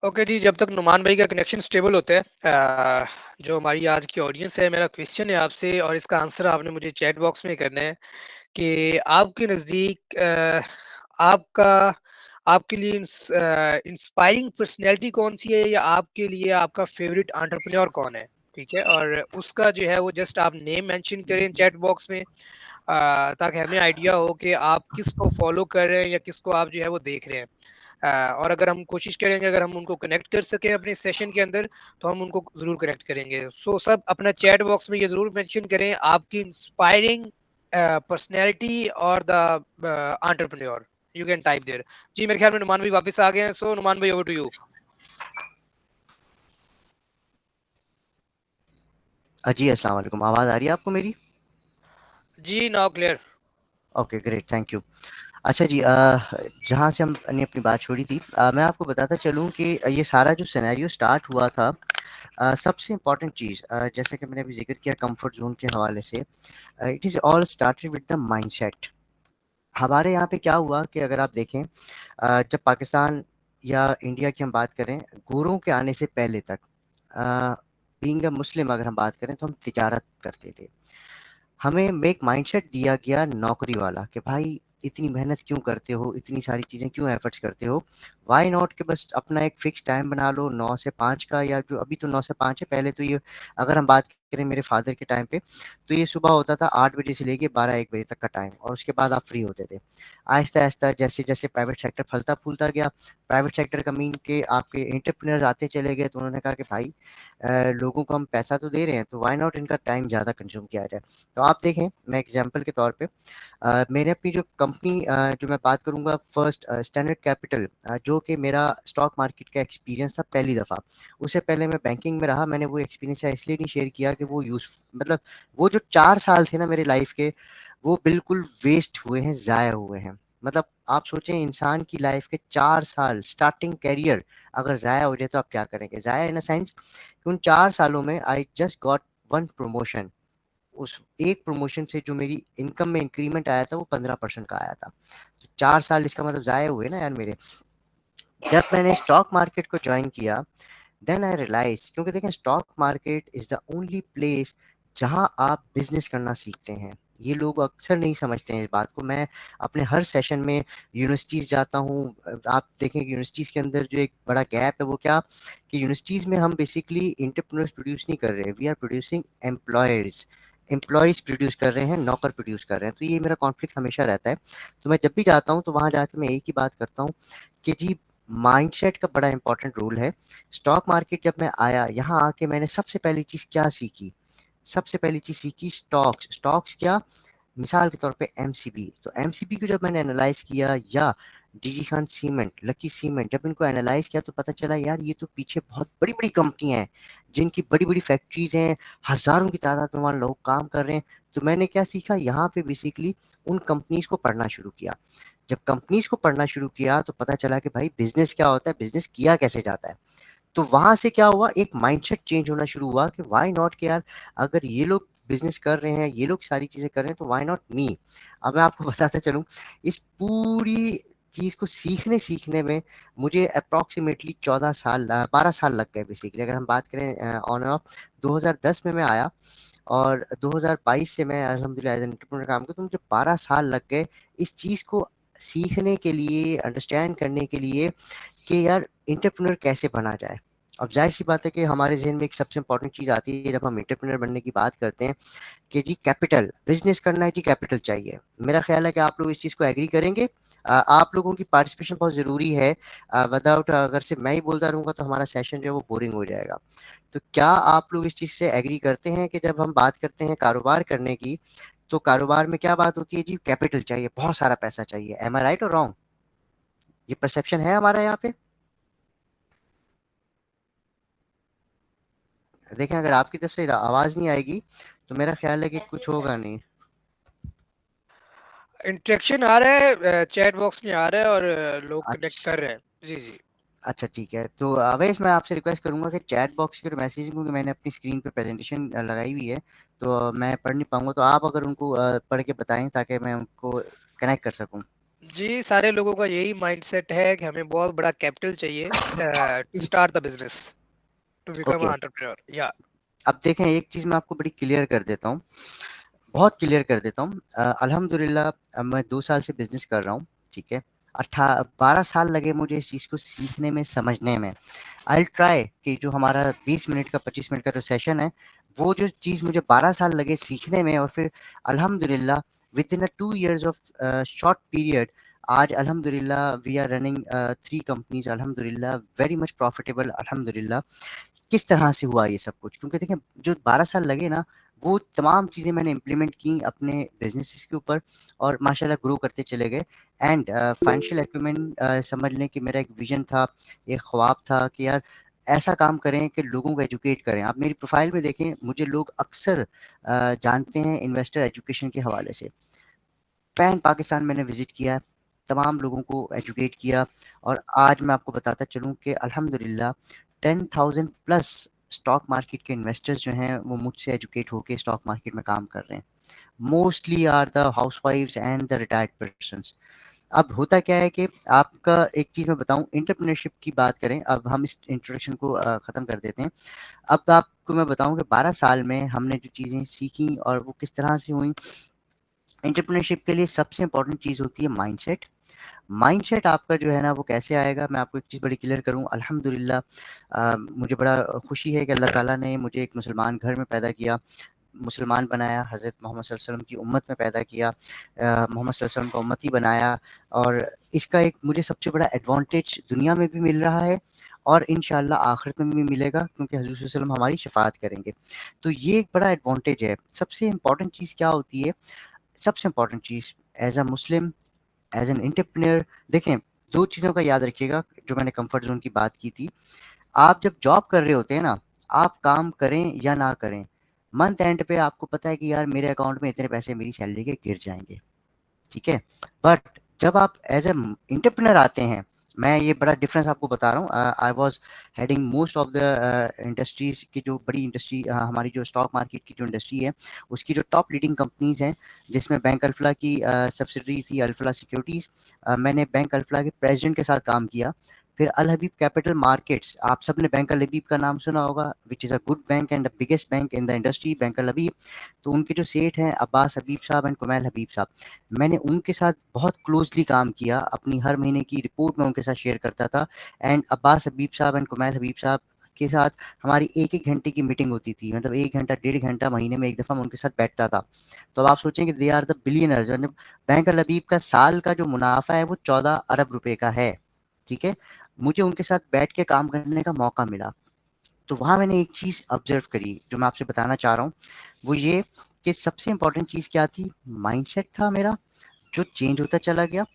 Speaker 1: Okay जी, जब तक नुमान भाई का कनेक्शन स्टेबल होता है, जो हमारी आज की ऑडियंस है, मेरा क्वेश्चन है आपसे और इसका आंसर आपने मुझे चैट बॉक्स में करना है कि आपके नज़दीक आपका आपके लिए इंस्पायरिंग पर्सनैलिटी कौन-सी है, या आपके लिए आपका फ़ेवरेट एंटरप्रेन्योर कौन है? ठीक है? और उसका जो है वो जस्ट आप नेम मेंशन करें चैट बॉक्स में, ताकि हमें आइडिया हो कि आप किसको फ़ॉलो कर रहे हैं या किसको आप जो है वो देख रहे हैं। और अगर हम कोशिश करेंगे, अगर हम उनको कनेक्ट कर सकें अपने सेशन के अंदर, तो हम उनको ज़रूर कनेक्ट करेंगे। सो सब अपना चैट बॉक्स में ये ज़रूर मेंशन करें आपकी इंस्पायरिंग पर्सनैलिटी और the entrepreneur. You can type there. जी, मेरे ख्याल में नुमान भाई वापस आ गए हैं। सो नुमान भाई, ओवर टू यू।
Speaker 4: जी, अस्सलाम वालेकुम। आवाज़ आ रही है आपको मेरी?
Speaker 1: जी, now clear.
Speaker 4: Okay, great, thank you. अच्छा जी, जहाँ से हमने अपनी बात छोड़ी थी, मैं आपको बताता चलूँ कि ये सारा जो सिनेरियो स्टार्ट हुआ था, सबसे इम्पॉर्टेंट चीज़, जैसे कि मैंने अभी ज़िक्र किया कंफर्ट ज़ोन के हवाले से, it is all started with the mindset. हमारे यहाँ पे क्या हुआ कि अगर आप देखें, जब पाकिस्तान या इंडिया की हम बात करें, गोरों के आने से पहले तक, बीइंग अ मुस्लिम अगर हम बात करें तो हम तिजारत करते थे। हमें एक माइंडसेट दिया गया नौकरी वाला कि भाई इतनी मेहनत क्यों करते हो, इतनी सारी चीज़ें क्यों एफर्ट्स करते हो, व्हाई नॉट कि बस अपना एक फिक्स टाइम बना लो 9 से 5 का, या जो अभी तो 9 से 5 है, पहले तो ये अगर हम बात करें मेरे फादर के टाइम पे, तो ये सुबह होता था 8 बजे से लेके 12-1 बजे तक का टाइम, और उसके बाद आप फ्री होते थे। आहिस्ता-आहिस्ता जैसे-जैसे प्राइवेट सेक्टर फलता-फूलता गया, प्राइवेट सेक्टर का मीन के आपके एंटरप्रेन्योर्स आते चले गए, तो उन्होंने कहा कि भाई लोगों को हम पैसा तो दे रहे हैं, तो व्हाई नॉट इनका टाइम ज़्यादा कंज़्यूम किया जाए। तो आप देखें, मैं एग्जांपल के तौर पे मैंने अपनी जो कंपनी जो मैं बात करूँगा फर्स्ट स्टैंडर्ड कैपिटल, जो कि मेरा स्टॉक मार्केट का एक्सपीरियंस था पहली दफ़ा। उससे पहले मैं बैंकिंग में रहा, मैंने वो एक्सपीरियंस इसलिए नहीं शेयर किया कि वो मतलब वो जो 4 साल थे ना मेरे लाइफ के, वो बिल्कुल वेस्ट हुए हैं, ज़ाया हुए हैं। मतलब आप सोचें इंसान की लाइफ के 4 साल स्टार्टिंग करियर अगर ज़ाया हो जाए तो आप क्या करेंगे? ज़ाया इन अ सेंस कि उन 4 सालों में आई जस्ट गॉट 1 प्रमोशन। उस एक प्रमोशन से जो मेरी इनकम में इंक्रीमेंट आया था वो 15% का आया था। तो 4 साल इसका मतलब ज़ाया हुए ना यार मेरे। जब मैंने स्टॉक मार्केट को जॉइन किया देन आई रियलाइज, क्योंकि देखें stock market is the only place जहां आप बिजनेस करना सीखते हैं। ये लोग अक्सर नहीं समझते हैं इस बात को। मैं अपने हर सेशन में यूनिवर्सिटीज़ जाता हूँ। आप देखें कि यूनिवर्सिटीज़ के अंदर जो एक बड़ा गैप है वो क्या, कि यूनिवर्सिटीज़ में हम बेसिकली एंटरप्रेन्योर्स प्रोड्यूस नहीं कर रहे, we are producing employees produce कर रहे हैं, नौकर प्रोड्यूस कर रहे हैं। तो ये मेरा कॉन्फ्लिक्ट हमेशा रहता है। तो मैं जब भी जाता हूँ तो वहाँ जाके मैं एक ही बात करता हूँ कि जी माइंडसेट का बड़ा इंपॉर्टेंट रोल है। स्टॉक मार्केट जब मैं आया यहाँ आके मैंने सबसे पहली चीज़ क्या सीखी, सबसे पहली चीज़ सीखी स्टॉक्स क्या, मिसाल के तौर पे एमसीबी। तो एमसीबी को जब मैंने एनालाइज किया या DG Khan cement, lucky cement, जब इनको एनालाइज किया तो पता चला यार ये तो पीछे बहुत बड़ी बड़ी कंपनियां हैं जिनकी बड़ी बड़ी फैक्ट्रीज हैं, हज़ारों की तादाद में वहाँ लोग काम कर रहे हैं। तो मैंने क्या सीखा यहाँ पे, बेसिकली उन कंपनीज को पढ़ना शुरू किया। जब कंपनीज को पढ़ना शुरू किया तो पता चला कि भाई बिजनेस क्या होता है, बिजनेस किया कैसे जाता है। तो वहां से क्या हुआ, एक माइंडसेट चेंज होना शुरू हुआ कि व्हाई नॉट, कि यार अगर ये लोग बिजनेस कर रहे हैं, ये लोग सारी चीजें कर रहे हैं, तो व्हाई नॉट मी। अब मैं आपको बताता चलूं, इस पूरी चीज को सीखने सीखने में मुझे अप्रॉक्सीमेटली 12 साल लग गए। बेसिकली अगर हम बात करें ऑन ऑफ 2010 में मैं आया और 2022 से मैं अल्हम्दुलिल्लाह एज एंटरप्रेन्योर काम करता हूं। तो मुझे 12 साल लग गए इस चीज को सीखने के लिए, अंडरस्टैंड करने के लिए कि यार एंटरप्रेन्योर कैसे बना जाए। अब जाहिर सी बात है कि हमारे जहन में एक सबसे इंपॉर्टेंट चीज़ आती है जब हम एंटरप्रेन्योर बनने की बात करते हैं कि जी कैपिटल, बिजनेस करना है जी, कैपिटल चाहिए। मेरा ख्याल है कि आप लोग इस चीज़ को एग्री करेंगे। आप लोगों की पार्टिसिपेशन बहुत ज़रूरी है। विदाउट अगर सिर्फ मैं ही बोलता रहूँगा तो हमारा सेशन जो है वो बोरिंग हो जाएगा। तो क्या आप लोग इस चीज़ से एग्री करते हैं कि जब हम बात करते हैं कारोबार करने की, तो कारोबार में क्या बात होती है जी, कैपिटल चाहिए, बहुत सारा पैसा चाहिए। एम आई राइट और रॉन्ग? ये परसेप्शन है हमारा यहाँ पे? देखें अगर आपकी तरफ से आवाज नहीं आएगी तो मेरा ख्याल है कि कुछ होगा नहीं।
Speaker 1: इंटरेक्शन आ रहा है, चैट बॉक्स में आ रहा है और लोग कनेक्ट
Speaker 4: अच्छा
Speaker 1: कर रहे हैं। जी जी।
Speaker 4: अच्छा ठीक है। तो अवैस मैं आपसे रिक्वेस्ट करूंगा कि चैट बॉक्स के मैसेज, क्योंकि मैंने अपनी स्क्रीन पे प्रेजेंटेशन लगाई हुई है तो मैं पढ़ नहीं पाऊंगा, तो आप अगर उनको पढ़ के बताएं ताकि मैं उनको कनेक्ट कर सकूं।
Speaker 1: जी, सारे लोगों का यही माइंडसेट है कि हमें बहुत बड़ा कैपिटल चाहिए to start the business, to become
Speaker 4: okay,
Speaker 1: entrepreneur. या
Speaker 4: अब देखें एक चीज़ मैं आपको बड़ी क्लियर कर देता हूँ, बहुत क्लियर कर देता हूँ। अल्हम्दुलिल्लाह अब मैं 2 साल से बिज़नेस कर रहा हूँ, ठीक है? 12 साल लगे मुझे इस चीज़ को सीखने में, समझने में। आई विल ट्राई कि जो हमारा 20 मिनट का, 25 मिनट का जो सेशन है, वो जो चीज़ मुझे 12 साल लगे सीखने में, और फिर अल्हम्दुलिल्लाह within a 2 years of short period आज अल्हम्दुलिल्लाह वी आर रनिंग 3 कंपनीज़, अल्हम्दुलिल्लाह वेरी मच प्रॉफिटेबल, अल्हम्दुलिल्लाह। किस तरह से हुआ ये सब कुछ? क्योंकि देखें जो 12 साल लगे ना, वो तमाम चीज़ें मैंने इम्प्लीमेंट की अपने बिज़नेसेस के ऊपर और माशाल्लाह ग्रो करते चले गए। एंड फाइनेंशियल एक्यूमेन समझ लें कि मेरा एक विज़न था, एक ख्वाब था कि यार ऐसा काम करें कि लोगों को एजुकेट करें। आप मेरी प्रोफाइल में देखें, मुझे लोग अक्सर जानते हैं इन्वेस्टर एजुकेशन के हवाले से। पैन पाकिस्तान मैंने विज़िट किया, तमाम लोगों को एजुकेट किया, और आज मैं आपको बताता चलूँ कि अल्हम्दुलिल्लाह 10,000 प्लस स्टॉक मार्केट के इन्वेस्टर्स जो हैं वो मुझसे एजुकेट होके स्टॉक मार्केट में काम कर रहे हैं। मोस्टली आर द हाउसवाइफ्स एंड द रिटायर्ड पर्सन्स। अब होता क्या है कि आपका एक चीज़ मैं बताऊं, एंटरप्रेन्योरशिप की बात करें, अब हम इस इंट्रोडक्शन को ख़त्म कर देते हैं। अब आपको मैं बताऊं कि 12 साल में हमने जो चीज़ें सीखी और वो किस तरह से हुई। एंटरप्रेन्योरशिप के लिए सबसे इंपॉर्टेंट चीज़ होती है माइंडसेट। माइंडसेट आपका जो है ना वो कैसे आएगा, मैं आपको एक चीज़ बड़ी क्लियर करूँ। अल्हम्दुलिल्लाह मुझे बड़ा खुशी है कि अल्लाह ताला ने मुझे एक मुसलमान घर में पैदा किया, मुसलमान बनाया, हज़रत मोहम्मद सल्लल्लाहु अलैहि वसल्लम की उम्मत में पैदा किया, मोहम्मद सल्लल्लाहु अलैहि वसल्लम का उम्मती बनाया। और इसका एक मुझे सबसे बड़ा एडवांटेज दुनिया में भी मिल रहा है और इंशाअल्लाह आखिरत में भी मिलेगा, क्योंकि हज़रत सल्लल्लाहु अलैहि वसल्लम हमारी शफ़ाअत करेंगे। तो ये एक बड़ा एडवांटेज है। सबसे इम्पॉर्टेंट चीज़ क्या होती है? सबसे इम्पॉर्टेंट चीज़ as a Muslim, as an entrepreneur, देखें 2 चीज़ों का याद रखिएगा जो मैंने कंफर्ट जोन की बात की थी। आप जब जॉब कर रहे होते हैं ना, आप काम करें या ना करें, मंथ एंड पे आपको पता है कि यार मेरे अकाउंट में इतने पैसे मेरी सैलरी के गिर जाएंगे, ठीक है? बट जब आप एज ए एंटरप्रेन्योर आते हैं, मैं ये बड़ा डिफरेंस आपको बता रहा हूँ। I was heading most of the industries की, जो बड़ी इंडस्ट्री हमारी जो स्टॉक मार्केट की जो इंडस्ट्री है उसकी जो टॉप लीडिंग कंपनीज हैं, जिसमें बैंक अल्फला की सब्सिडरी थी अल्फला सिक्योरिटीज। मैंने बैंक अल्फला के प्रेसिडेंट के साथ काम किया। फिर अल हबीब कैपिटल मार्केट्स, आप सबने बैंक अल हबीब का नाम सुना होगा, which is a good bank and the biggest bank in the industry, bank Al Habib. तो उनके जो सेठ हैं अब्बास हबीब साहब एंड कुमैल हबीब साहब, मैंने उनके साथ बहुत क्लोजली काम किया। अपनी हर महीने की रिपोर्ट मैं उनके साथ शेयर करता था। एंड अब्बास हबीब साहब एंड कुमैल हबीब साहब के साथ हमारी 1-1 घंटे की मीटिंग होती थी, मतलब 1 घंटा 1.5 घंटा महीने में एक दफ़ा मैं उनके साथ बैठता था। तो अब आप सोचें कि they are the billionaires. Bank Al Habib का साल का जो मुनाफा है वो 14 अरब रुपए का है, ठीक है। मुझे उनके साथ बैठ के काम करने का मौका मिला। तो वहाँ मैंने एक चीज़ ऑब्जर्व करी जो मैं आपसे बताना चाह रहा हूँ, वो ये कि सबसे इम्पोर्टेंट चीज़ क्या थी, माइंडसेट था मेरा जो चेंज होता चला गया।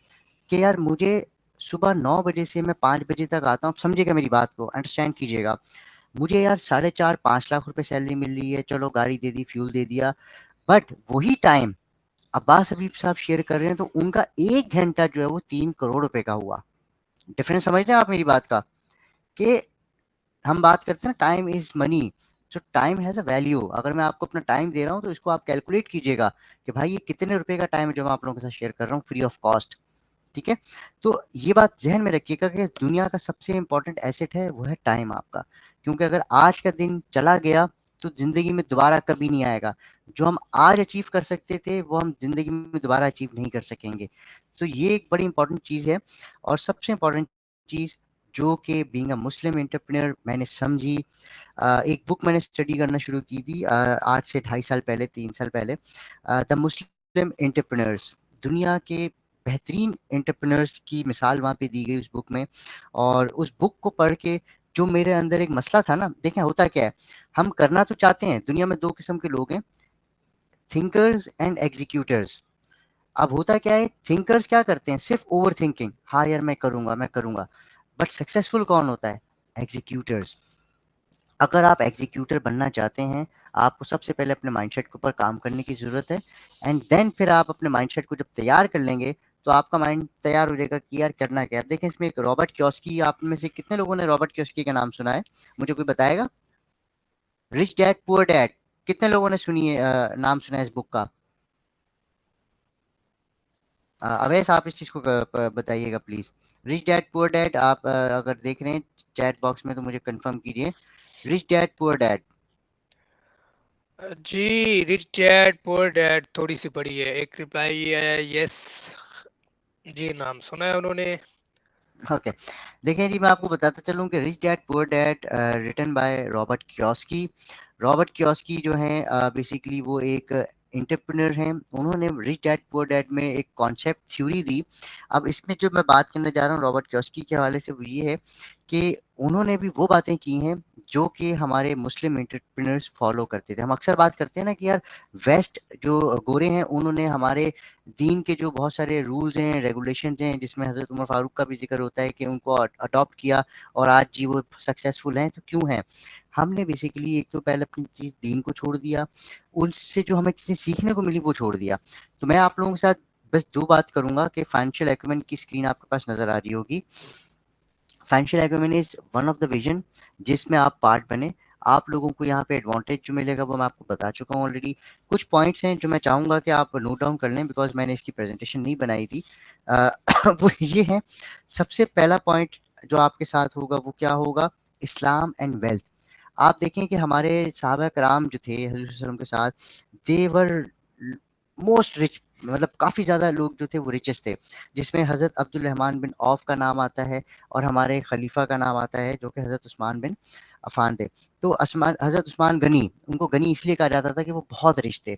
Speaker 4: कि यार मुझे सुबह 9 बजे से मैं 5 बजे तक आता हूँ, समझिएगा मेरी बात को, अंडरस्टैंड कीजिएगा। मुझे यार 4.5-5 लाख रुपए सैलरी मिल रही है, चलो गाड़ी दे दी, फ्यूल दे दिया, बट वही टाइम अब्बास हबीब साहब शेयर कर रहे हैं तो उनका 1 घंटा जो है वो 3 करोड़ रुपए का हुआ। डिफरेंस समझते हैं आप मेरी बात का? कि हम बात करते हैं ना, time is money, so time has a value. अगर मैं आपको अपना टाइम दे रहा हूँ तो इसको आप कैलकुलेट कीजिएगा कि भाई ये कितने रुपए का टाइम है जो मैं आप लोगों के साथ शेयर कर रहा हूँ फ्री ऑफ कॉस्ट, ठीक है। तो ये बात जहन में रखिएगा कि दुनिया का सबसे इंपॉर्टेंट एसेट है वो है टाइम आपका, क्योंकि अगर आज का दिन चला गया तो जिंदगी में दोबारा कभी नहीं आएगा। जो हम आज अचीव कर सकते थे वो हम जिंदगी में दोबारा अचीव नहीं कर सकेंगे। तो ये एक बड़ी इंपॉर्टेंट चीज़ है। और सबसे इंपॉर्टेंट चीज़ जो कि बीइंग अ मुस्लिम एंटरप्रेन्योर मैंने समझी, एक बुक मैंने स्टडी करना शुरू की थी आज से 2.5 साल पहले, 3 साल पहले, द मुस्लिम एंटरप्रेन्योर्स। दुनिया के बेहतरीन एंटरप्रेन्योर्स की मिसाल वहाँ पे दी गई उस बुक में। और उस बुक को पढ़ के जो मेरे अंदर एक मसला था ना, देखें होता क्या है, हम करना तो चाहते हैं, दुनिया में 2 किस्म के लोग हैं, थिंकर्स एंड एग्जीक्यूटर्स। अब होता क्या है, थिंकर्स क्या करते हैं, सिर्फ ओवर थिंकिंग, हाँ यार मैं करूँगा, बट सक्सेसफुल कौन होता है, एग्जीक्यूटर्स। अगर आप एग्जीक्यूटर बनना चाहते हैं, आपको सबसे पहले अपने माइंडसेट के ऊपर काम करने की ज़रूरत है। एंड देन फिर आप अपने माइंडसेट को जब तैयार कर लेंगे तो आपका माइंड तैयार हो जाएगा कि यार करना क्या है। अब देखें इसमें एक रॉबर्ट कियोसाकी, आप में से कितने लोगों ने रॉबर्ट कियोसाकी का नाम सुना है, मुझे कोई बताएगा? रिच डैड पुअर डैड, कितने लोगों ने सुनी है, नाम सुना है इस बुक का? अवैस आप इस चीज़ को बताइएगा please. Rich dad poor dad, आप अगर देख रहे हैं चैट बॉक्स में तो मुझे कंफर्म कीजिए, रिच डैड पुअर डैड।
Speaker 1: जी, रिच डैड पुअर डैड थोड़ी सी पड़ी है, एक रिप्लाई है यस, जी नाम सुना है उन्होंने।
Speaker 4: ओके, देखिए जी मैं आपको बताता चलूँ कि rich dad poor dad written by Robert Kiyosaki. Robert Kiyosaki जो हैं बेसिकली वो एक एंटरप्रेन्योर हैं। उन्होंने रिच डैड पुअर डैड में एक कॉन्सेप्ट थ्योरी दी। अब इसमें जो मैं बात करने जा रहा हूँ रॉबर्ट कियोसाकी के हवाले से, वो ये है कि उन्होंने भी वो बातें की हैं जो कि हमारे मुस्लिम एंटरप्रेन्योर्स फॉलो करते थे। हम अक्सर बात करते हैं ना कि यार वेस्ट जो गोरे हैं उन्होंने हमारे दीन के जो बहुत सारे रूल्स हैं, रेगुलेशंस हैं, जिसमें हज़रत उमर फारूक का भी ज़िक्र होता है कि उनको अडॉप्ट किया और आज जी वो सक्सेसफुल हैं, तो क्यों हैं? हमने बेसिकली एक तो पहले अपनी चीज़ दीन को छोड़ दिया, उनसे जो हमें चीज़ें सीखने को मिली वो छोड़ दिया। तो मैं आप लोगों के साथ बस 2 बात करूँगा कि फाइनेंशियल एक्यूमेन की स्क्रीन आपके पास नज़र आ रही होगी। Financial acumen is one of the vision जिसमें आप पार्ट बने। आप लोगों को यहाँ पे एडवांटेज जो मिलेगा वो मैं आपको बता चुका हूँ ऑलरेडी। कुछ पॉइंट्स हैं जो मैं चाहूँगा कि आप नोट डाउन कर लें, बिकॉज़ मैंने इसकी प्रेजेंटेशन नहीं बनाई थी। वो ये है, सबसे पहला पॉइंट जो आपके साथ होगा वो क्या होगा, इस्लाम एंड वेल्थ। आप देखें कि हमारे सहाबा कराम जो थे हज़रत सल्लल्लाहु अलैहि वसल्लम के साथ, दे वर मोस्ट रिच, मतलब काफ़ी ज़्यादा लोग जो थे वो रिचेस्ट थे, जिसमें हज़रत अब्दुल रहमान बिन औफ का नाम आता है और हमारे खलीफा का नाम आता है जो कि हज़रत उस्मान बिन अफ़ान थे। तो हज़रत उस्मान गनी, उनको गनी इसलिए कहा जाता था कि वो बहुत रिच थे,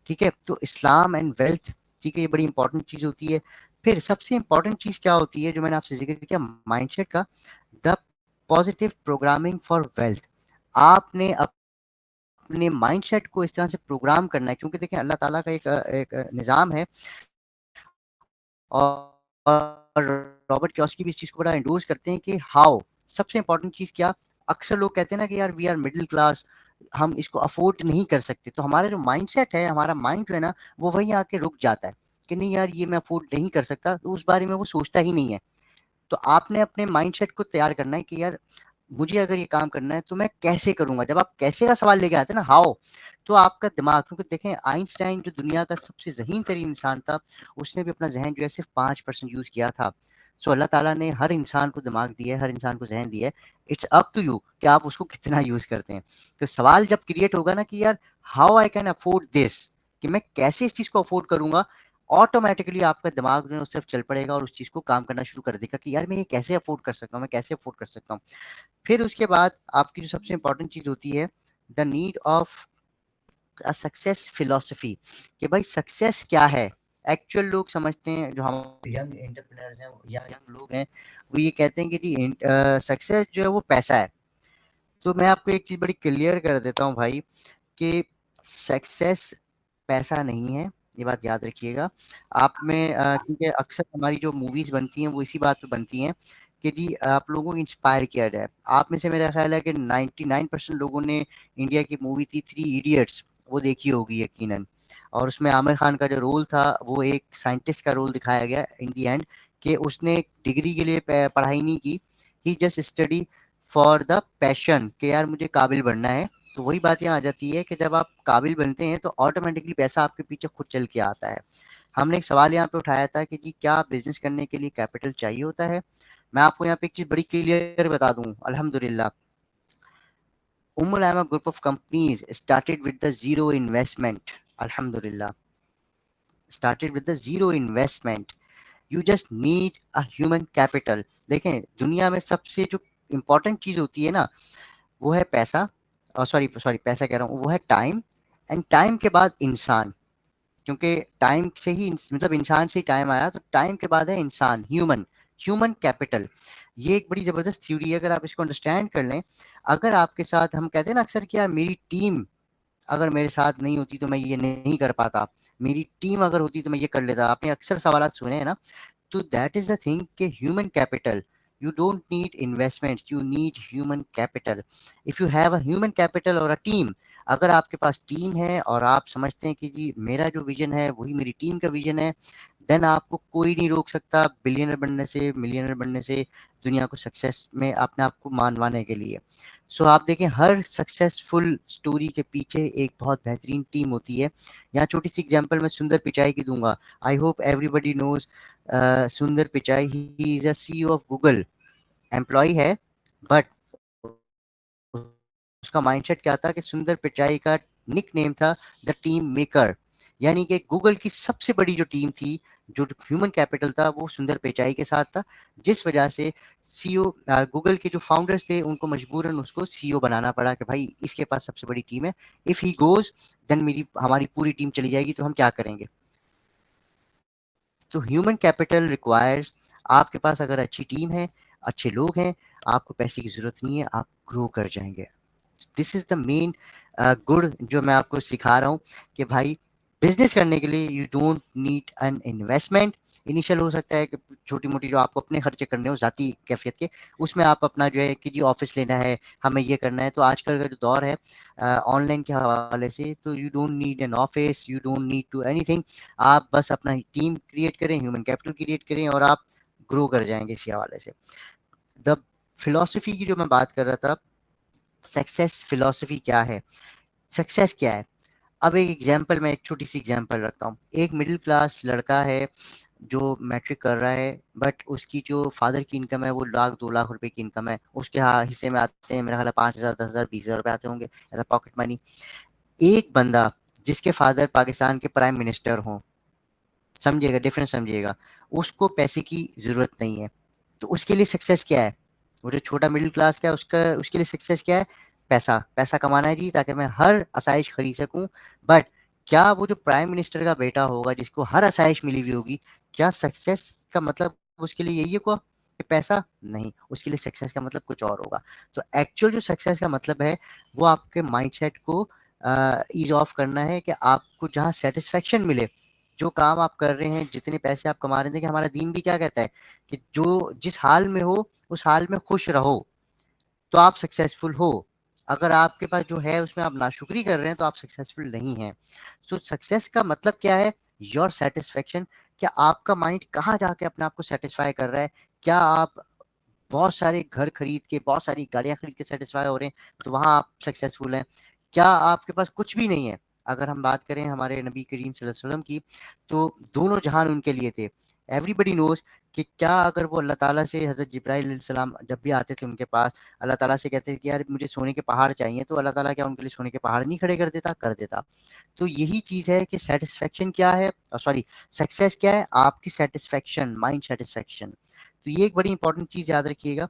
Speaker 4: ठीक है। तो इस्लाम एंड वेल्थ, ठीक है, ये बड़ी इंपॉर्टेंट चीज़ होती है। फिर सबसे इंपॉर्टेंट चीज़ क्या होती है जो मैंने आपसे जिक्र किया माइंडसेट का, the positive programming for wealth. आपने अपने माइंडसेट को इस तरह से प्रोग्राम करना है, क्योंकि देखिए अल्लाह ताला का एक निज़ाम है। और रॉबर्ट कियोसाकी भी इस चीज़ को बड़ा एंडोर्स करते हैं कि हाउ, सबसे इंपॉर्टेंट चीज़ क्या, अक्सर लोग कहते हैं ना कि यार वी आर मिडिल क्लास, हम इसको अफोर्ड नहीं कर सकते। तो हमारा जो माइंडसेट है, हमारा माइंड जो है ना वो वहीं आके रुक जाता है। कि नहीं यार ये मैं अफोर्ड नहीं कर सकता, तो उस बारे में वो सोचता ही नहीं है। तो आपने अपने माइंडसेट को तैयार करना है कि यार मुझे अगर ये काम करना है तो मैं कैसे करूंगा। जब आप कैसे का सवाल लेके आते हैं ना, हाउ, तो आपका दिमाग, क्योंकि देखें आइंस्टाइन जो दुनिया का सबसे ज़हीन तरीन इंसान था, उसने भी अपना जहन जो है सिर्फ 5% यूज किया था। सो अल्लाह ताला ने हर इंसान को दिमाग दिया है, हर इंसान को जहन दिया है। इट्स अप टू यू कि आप उसको कितना यूज करते हैं। तो सवाल जब क्रिएट होगा ना कि यार how I can afford this, कि मैं कैसे इस चीज़ को अफोर्ड करूंगा, ऑटोमेटिकली आपका दिमाग जो है उस तरफ चल पड़ेगा और उस चीज़ को काम करना शुरू कर देगा कि यार मैं ये कैसे अफोर्ड कर सकता हूँ, मैं कैसे अफोर्ड कर सकता हूँ। फिर उसके बाद आपकी जो सबसे इंपॉर्टेंट चीज़ होती है, the need of a success philosophy, कि भाई सक्सेस क्या है। एक्चुअल लोग समझते हैं, जो हम यंग एंटरप्रेन्योर्स हैं या यंग लोग हैं, वो ये कहते हैं कि जी सक्सेस जो है वो पैसा है। तो मैं आपको एक चीज़ बड़ी क्लियर कर देता हूँ भाई, कि सक्सेस पैसा नहीं है, ये बात याद रखिएगा। आप में क्योंकि अक्सर हमारी जो मूवीज़ बनती हैं वो इसी बात पे बनती हैं कि जी आप लोगों को इंस्पायर किया जाए। आप में से मेरा ख्याल है कि 99% लोगों ने इंडिया की मूवी थी थ्री इडियट्स, वो देखी होगी यकीनन। और उसमें आमिर खान का जो रोल था वो एक साइंटिस्ट का रोल दिखाया गया इन दी एंड, कि उसने डिग्री के लिए पढ़ाई नहीं की, he just study for the passion, कि यार मुझे काबिल बनना है। तो वही बात यहाँ आ जाती है कि जब आप काबिल बनते हैं तो ऑटोमेटिकली पैसा आपके पीछे खुद चल के आता है। हमने एक सवाल यहाँ पे उठाया था कि जी क्या बिजनेस करने के लिए कैपिटल चाहिए होता है। मैं आपको यहाँ पे एक चीज़ बड़ी क्लियर बता दूं, अल्हम्दुलिल्लाह Ummul group of companies started with the zero investment. Alhamdulillah, started with the zero investment. You just need a human capital. देखें दुनिया में सबसे जो इम्पोर्टेंट चीज़ होती है ना, वो है पैसा, और सॉरी पैसा कह रहा हूँ, वो है टाइम, एंड टाइम के बाद इंसान। क्योंकि टाइम से ही मतलब इंसान से ही टाइम आया, तो टाइम के बाद है इंसान, ह्यूमन कैपिटल। ये एक बड़ी ज़बरदस्त थ्योरी है, अगर आप इसको अंडरस्टैंड कर लें। अगर आपके साथ, हम कहते हैं ना अक्सर कि यार मेरी टीम अगर मेरे साथ नहीं होती तो मैं ये नहीं कर पाता, मेरी टीम अगर होती तो मैं ये कर लेता, आपने अक्सर सवाल सुने हैं ना। तो दैट इज द थिंग कि human capital, you don't need investments, you need human capital. if you have a human capital और a team, अगर आपके पास टीम है और आप समझते हैं कि जी मेरा जो विजन है वही मेरी टीम का विजन है, देन आपको कोई नहीं रोक सकता बिलियनर बनने से, मिलियनर बनने से, दुनिया को सक्सेस में अपने आप को मानवाने के लिए। सो आप देखें हर सक्सेसफुल स्टोरी के पीछे एक बहुत बेहतरीन टीम होती है। यहाँ छोटी सी एग्जांपल मैं सुंदर पिचाई की दूंगा। I hope everybody knows Sundar Pichai, he is a CEO of Google, employee है, बट उसका माइंडसेट क्या था कि सुंदर पिचाई का निक नेम था द टीम मेकर, यानी कि गूगल की सबसे बड़ी जो टीम थी, जो ह्यूमन कैपिटल था, वो सुंदर पिचाई के साथ था, जिस वजह से सीईओ गूगल के जो फाउंडर्स थे उनको मजबूरन उसको सीईओ बनाना पड़ा कि भाई इसके पास सबसे बड़ी टीम है, इफ ही गोज देन हमारी पूरी टीम चली जाएगी, तो हम क्या करेंगे। तो ह्यूमन कैपिटल रिक्वायर्स, आपके पास अगर अच्छी टीम है, अच्छे लोग हैं, आपको पैसे की ज़रूरत नहीं है, आप ग्रो कर जाएंगे। This is the main good जो मैं आपको सिखा रहा हूँ कि भाई बिजनेस करने के लिए you don't need an investment. Initial हो सकता है कि छोटी मोटी जो आपको अपने खर्चे करने हो ज़ाती कैफियत के, उसमें आप अपना जो है कि जी ऑफिस लेना है, हमें ये करना है। तो आजकल का जो दौर है ऑनलाइन के हवाले से, तो you don't need an office, you don't need to anything. आप बस अपना टीम क्रिएट करें, ह्यूमन कैपिटल क्रिएट करें, और आप ग्रो कर जाएंगे इसी हवाले से। द फिलॉसफी की जो मैं बात कर रहा था, सक्सेस फिलॉसफी क्या है, सक्सेस क्या है। अब एक एग्जांपल, मैं एक छोटी सी एग्जांपल रखता हूँ। एक मिडिल क्लास लड़का है जो मैट्रिक कर रहा है, बट उसकी जो फादर की इनकम है वो 1-2 लाख रुपए की इनकम है, उसके हिस्से में आते हैं मेरा ख्याल 5,000, 10,000, 20,000 रुपए आते होंगे एज अ पॉकेट मनी। एक बंदा जिसके फादर पाकिस्तान के प्राइम मिनिस्टर हों, समझिएगा डिफरेंस, समझिएगा, उसको पैसे की ज़रूरत नहीं है, तो उसके लिए सक्सेस क्या है। वो जो छोटा मिडिल क्लास का है उसके लिए सक्सेस क्या है, पैसा कमाना है जी, ताकि मैं हर आसाइश खरीद सकूं। बट क्या वो जो प्राइम मिनिस्टर का बेटा होगा जिसको हर आसाइश मिली हुई होगी, क्या सक्सेस का मतलब उसके लिए यही है को पैसा? नहीं, उसके लिए सक्सेस का मतलब कुछ और होगा। तो एक्चुअल जो सक्सेस का मतलब है वो आपके माइंडसेट को ईज ऑफ करना है, कि आपको जहाँ सेटिस्फेक्शन मिले, जो काम आप कर रहे हैं, जितने पैसे आप कमा रहे हैं। कि हमारा दीन भी क्या कहता है कि जो जिस हाल में हो उस हाल में खुश रहो, तो आप सक्सेसफुल हो। अगर आपके पास जो है उसमें आप नाशुक्री कर रहे हैं तो आप सक्सेसफुल नहीं हैं। तो सक्सेस का मतलब क्या है, योर सेटिस्फेक्शन, क्या आपका माइंड कहाँ जाके अपने आप को सेटिस्फाई कर रहा है? क्या आप बहुत सारे घर खरीद के, बहुत सारी गाड़ियां खरीद के सेटिस्फाई हो रहे हैं तो वहां आप सक्सेसफुल हैं? क्या आपके पास कुछ भी नहीं है? अगर हम बात करें हमारे नबी करीम सल्लल्लाहु अलैहि वसल्लम की, तो दोनों जहान उनके लिए थे। एवरीबडी नोज कि क्या अगर वो अल्लाह ताला से, हज़रत जिब्राइल अलैहिस्सलाम जब भी आते थे उनके पास, अल्लाह ताला से कहते थे कि यार मुझे सोने के पहाड़ चाहिए, तो अल्लाह ताला क्या उनके लिए सोने के पहाड़ नहीं खड़े कर देता? कर देता। तो यही चीज़ है कि सेटिस्फेक्शन क्या है, सॉरी, सक्सेस क्या है? आपकी सेटिस्फेक्शन, माइंड सेटिस्फेक्शन। तो ये एक बड़ी इंपॉर्टेंट चीज़ याद रखिएगा।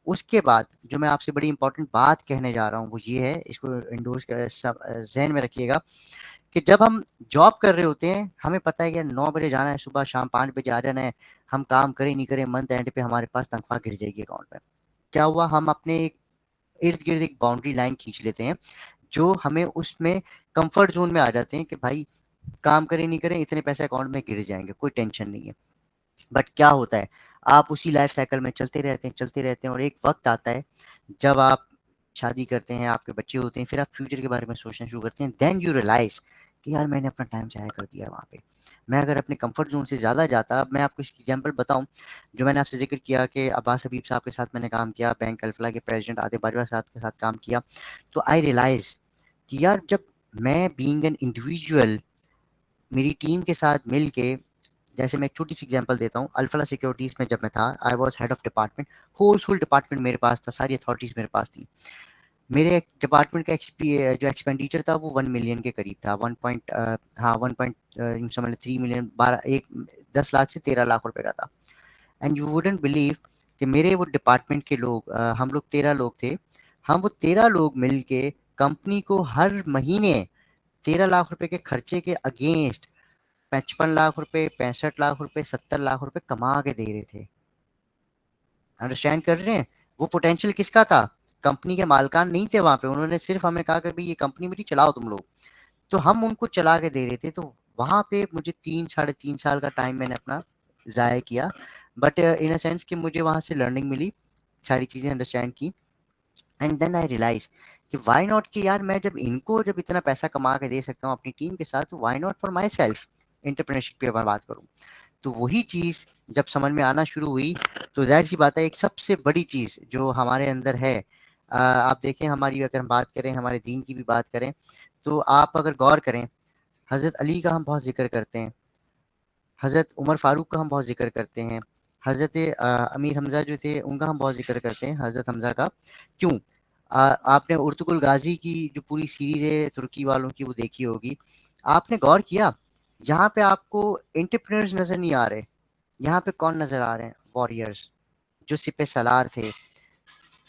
Speaker 4: उसके बाद जो मैं आपसे बड़ी इंपॉर्टेंट बात कहने जा रहा हूँ वो ये है, इसको इंडोर्स कर ज़हन में रखिएगा कि जब हम जॉब कर रहे होते हैं, हमें पता है कि 9 बजे जाना है, सुबह शाम 5 बजे आ जाना है, हम काम करें नहीं करें, मंथ एंड पे हमारे पास तनख्वाह गिर जाएगी अकाउंट में। क्या हुआ? हम अपने इर्द-गिर्द एक बाउंड्री लाइन खींच लेते हैं, जो हमें उसमें कम्फर्ट ज़ोन में आ जाते हैं कि भाई काम करें नहीं करें, इतने पैसे अकाउंट में गिर जाएँगे, कोई टेंशन नहीं है। बट क्या होता है, आप उसी लाइफ साइकिल में चलते रहते हैं और एक वक्त आता है जब आप शादी करते हैं, आपके बच्चे होते हैं, फिर आप फ्यूचर के बारे में सोचना शुरू करते हैं। देन यू रियलाइज कि यार मैंने अपना टाइम ज़ाया कर दिया वहाँ पे। मैं अगर अपने कंफर्ट जोन से ज़्यादा जाता, अब मैं आपको इसकी एग्जांपल बताऊं, जो मैंने आपसे जिक्र किया कि अब्बास हबीब साहब के साथ मैंने काम किया, बैंक अल्फला के प्रेसिडेंट आतिफ बाजवा साहब के साथ काम किया, तो आई रियलाइज कि यार जब मैं बीइंग एन इंडिविजुअल मेरी टीम के साथ मिल के, जैसे मैं एक छोटी सी एग्जांपल देता हूँ, अल्फला सिक्योरिटीज़ में जब मैं था, I was head of department, whole department मेरे पास था, सारी अथॉरिटीज़ मेरे पास थी। मेरे डिपार्टमेंट का जो एक्सपेंडिचर था वो 1 मिलियन के करीब था, 3 मिलियन, 10 लाख से 13 लाख रुपए का था। एंड यू वुडंट बिलीव कि मेरे वो डिपार्टमेंट के लोग, हम लोग 13 लोग थे, हम वो 13 लोग मिल के कंपनी को हर महीने 13 लाख रुपए के खर्चे के अगेंस्ट 55 लाख रुपए, 65 लाख रुपए, 70 लाख रुपए कमा के दे रहे थे। अंडरस्टैंड कर रहे हैं? वो पोटेंशियल किसका था? कंपनी के मालकान नहीं थे वहां पे, उन्होंने सिर्फ हमें कहा कि भाई ये कंपनी मेरी चलाओ तुम लोग, तो हम उनको चला के दे रहे थे। तो वहां पे मुझे 3 साढ़े 3 साल का टाइम मैंने अपना ज़ाया किया, बट इन अ सेंस कि मुझे वहां से लर्निंग मिली, सारी चीज़ें अंडरस्टैंड की। एंड देन आई रियलाइज कि व्हाई नॉट, कि यार मैं जब इतना पैसा कमा के दे सकता हूँ अपनी टीम के साथ, तो why not for my self. Entrepreneurship की मैं बात करूँ तो वही चीज़ जब समझ में आना शुरू हुई, तो ज़ाहिर सी बात है एक सबसे बड़ी चीज़ जो हमारे अंदर है, आप देखें हमारी, अगर हम बात करें हमारे दीन की भी बात करें, तो आप अगर गौर करें, हज़रत अली का हम बहुत ज़िक्र करते हैं, हज़रत उमर फ़ारूक का हम बहुत ज़िक्र करते हैं, हज़रत अमीर हमज़ा जो थे उनका हम बहुत ज़िक्र करते हैं, हज़रत हमज़ा का। क्यों? आपने उर्तुगुल गाज़ी की जो पूरी सीरीज़ है तुर्की वालों की वो देखी होगी। आपने गौर किया, यहाँ पे आपको एंटरप्रेन्योर्स नज़र नहीं आ रहे, यहाँ पे कौन नज़र आ रहे हैं? वॉरियर्स, जो सिपह सलार थे।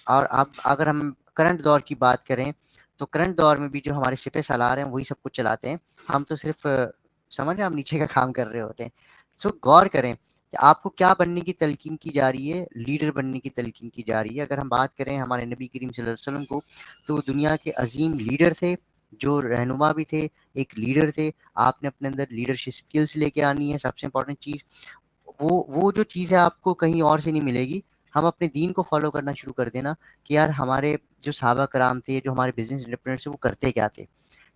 Speaker 4: और अब अगर हम करंट दौर की बात करें, तो करंट दौर में भी जो हमारे सिपह सलार हैं वही सब कुछ चलाते हैं, हम तो सिर्फ समझ रहे हैं, हम नीचे का काम कर रहे होते हैं। सो गौर करें कि आपको क्या बनने की तलकीन की जा रही है? लीडर बनने की तलकीन की जा रही है। अगर हम बात करें हमारे नबी करीम सल्लल्लाहु अलैहि वसल्लम को, तो दुनिया के अजीम लीडर थे, जो रहनुमा भी थे, एक लीडर थे। आपने अपने अंदर लीडरशिप स्किल्स लेके आनी है, सबसे इंपॉर्टेंट चीज़। वो जो चीज़ है आपको कहीं और से नहीं मिलेगी। हम अपने दीन को फॉलो करना शुरू कर देना कि यार हमारे जो सहाबा कराम थे, जो हमारे बिजनेस एंटरप्रेन्योर्स थे, वो करते क्या थे,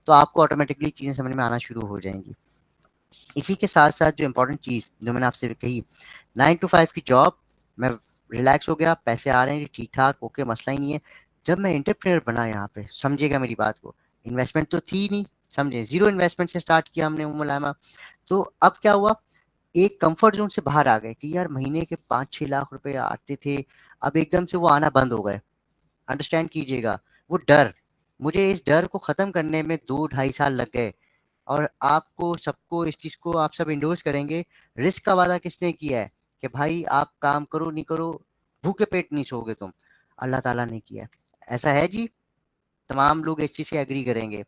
Speaker 4: तो आपको ऑटोमेटिकली चीज़ें समझ में आना शुरू हो जाएंगी। इसी के साथ साथ जो इम्पोर्टेंट चीज़ जो मैंने आपसे कही, 9 to 5 की जॉब, मैं रिलैक्स हो गया, पैसे आ रहे हैं ठीक ठाक, ओके, मसला ही नहीं है। जब मैं एंटरप्रेन्योर बना यहाँ पे, समझिएगा मेरी बात को, इन्वेस्टमेंट तो थी नहीं, समझे, जीरो इन्वेस्टमेंट से स्टार्ट किया हमने उम्मुल। तो अब क्या हुआ, एक कंफर्ट जोन से बाहर आ गए कि यार महीने के 5-6 लाख रुपए आते थे, अब एकदम से वो आना बंद हो गए। अंडरस्टैंड कीजिएगा, वो डर, मुझे इस डर को ख़त्म करने में 2-2.5 साल लग गए। और आपको सबको इस चीज़ को आप सब इंडोर्स करेंगे, रिस्क का वादा किसने किया है कि भाई आप काम करो नहीं करो, भूखे पेट नहीं सोओगे तुम? अल्लाह ताला ने किया है। ऐसा है जी, तमाम लोग इस चीज़ से एग्री करेंगे।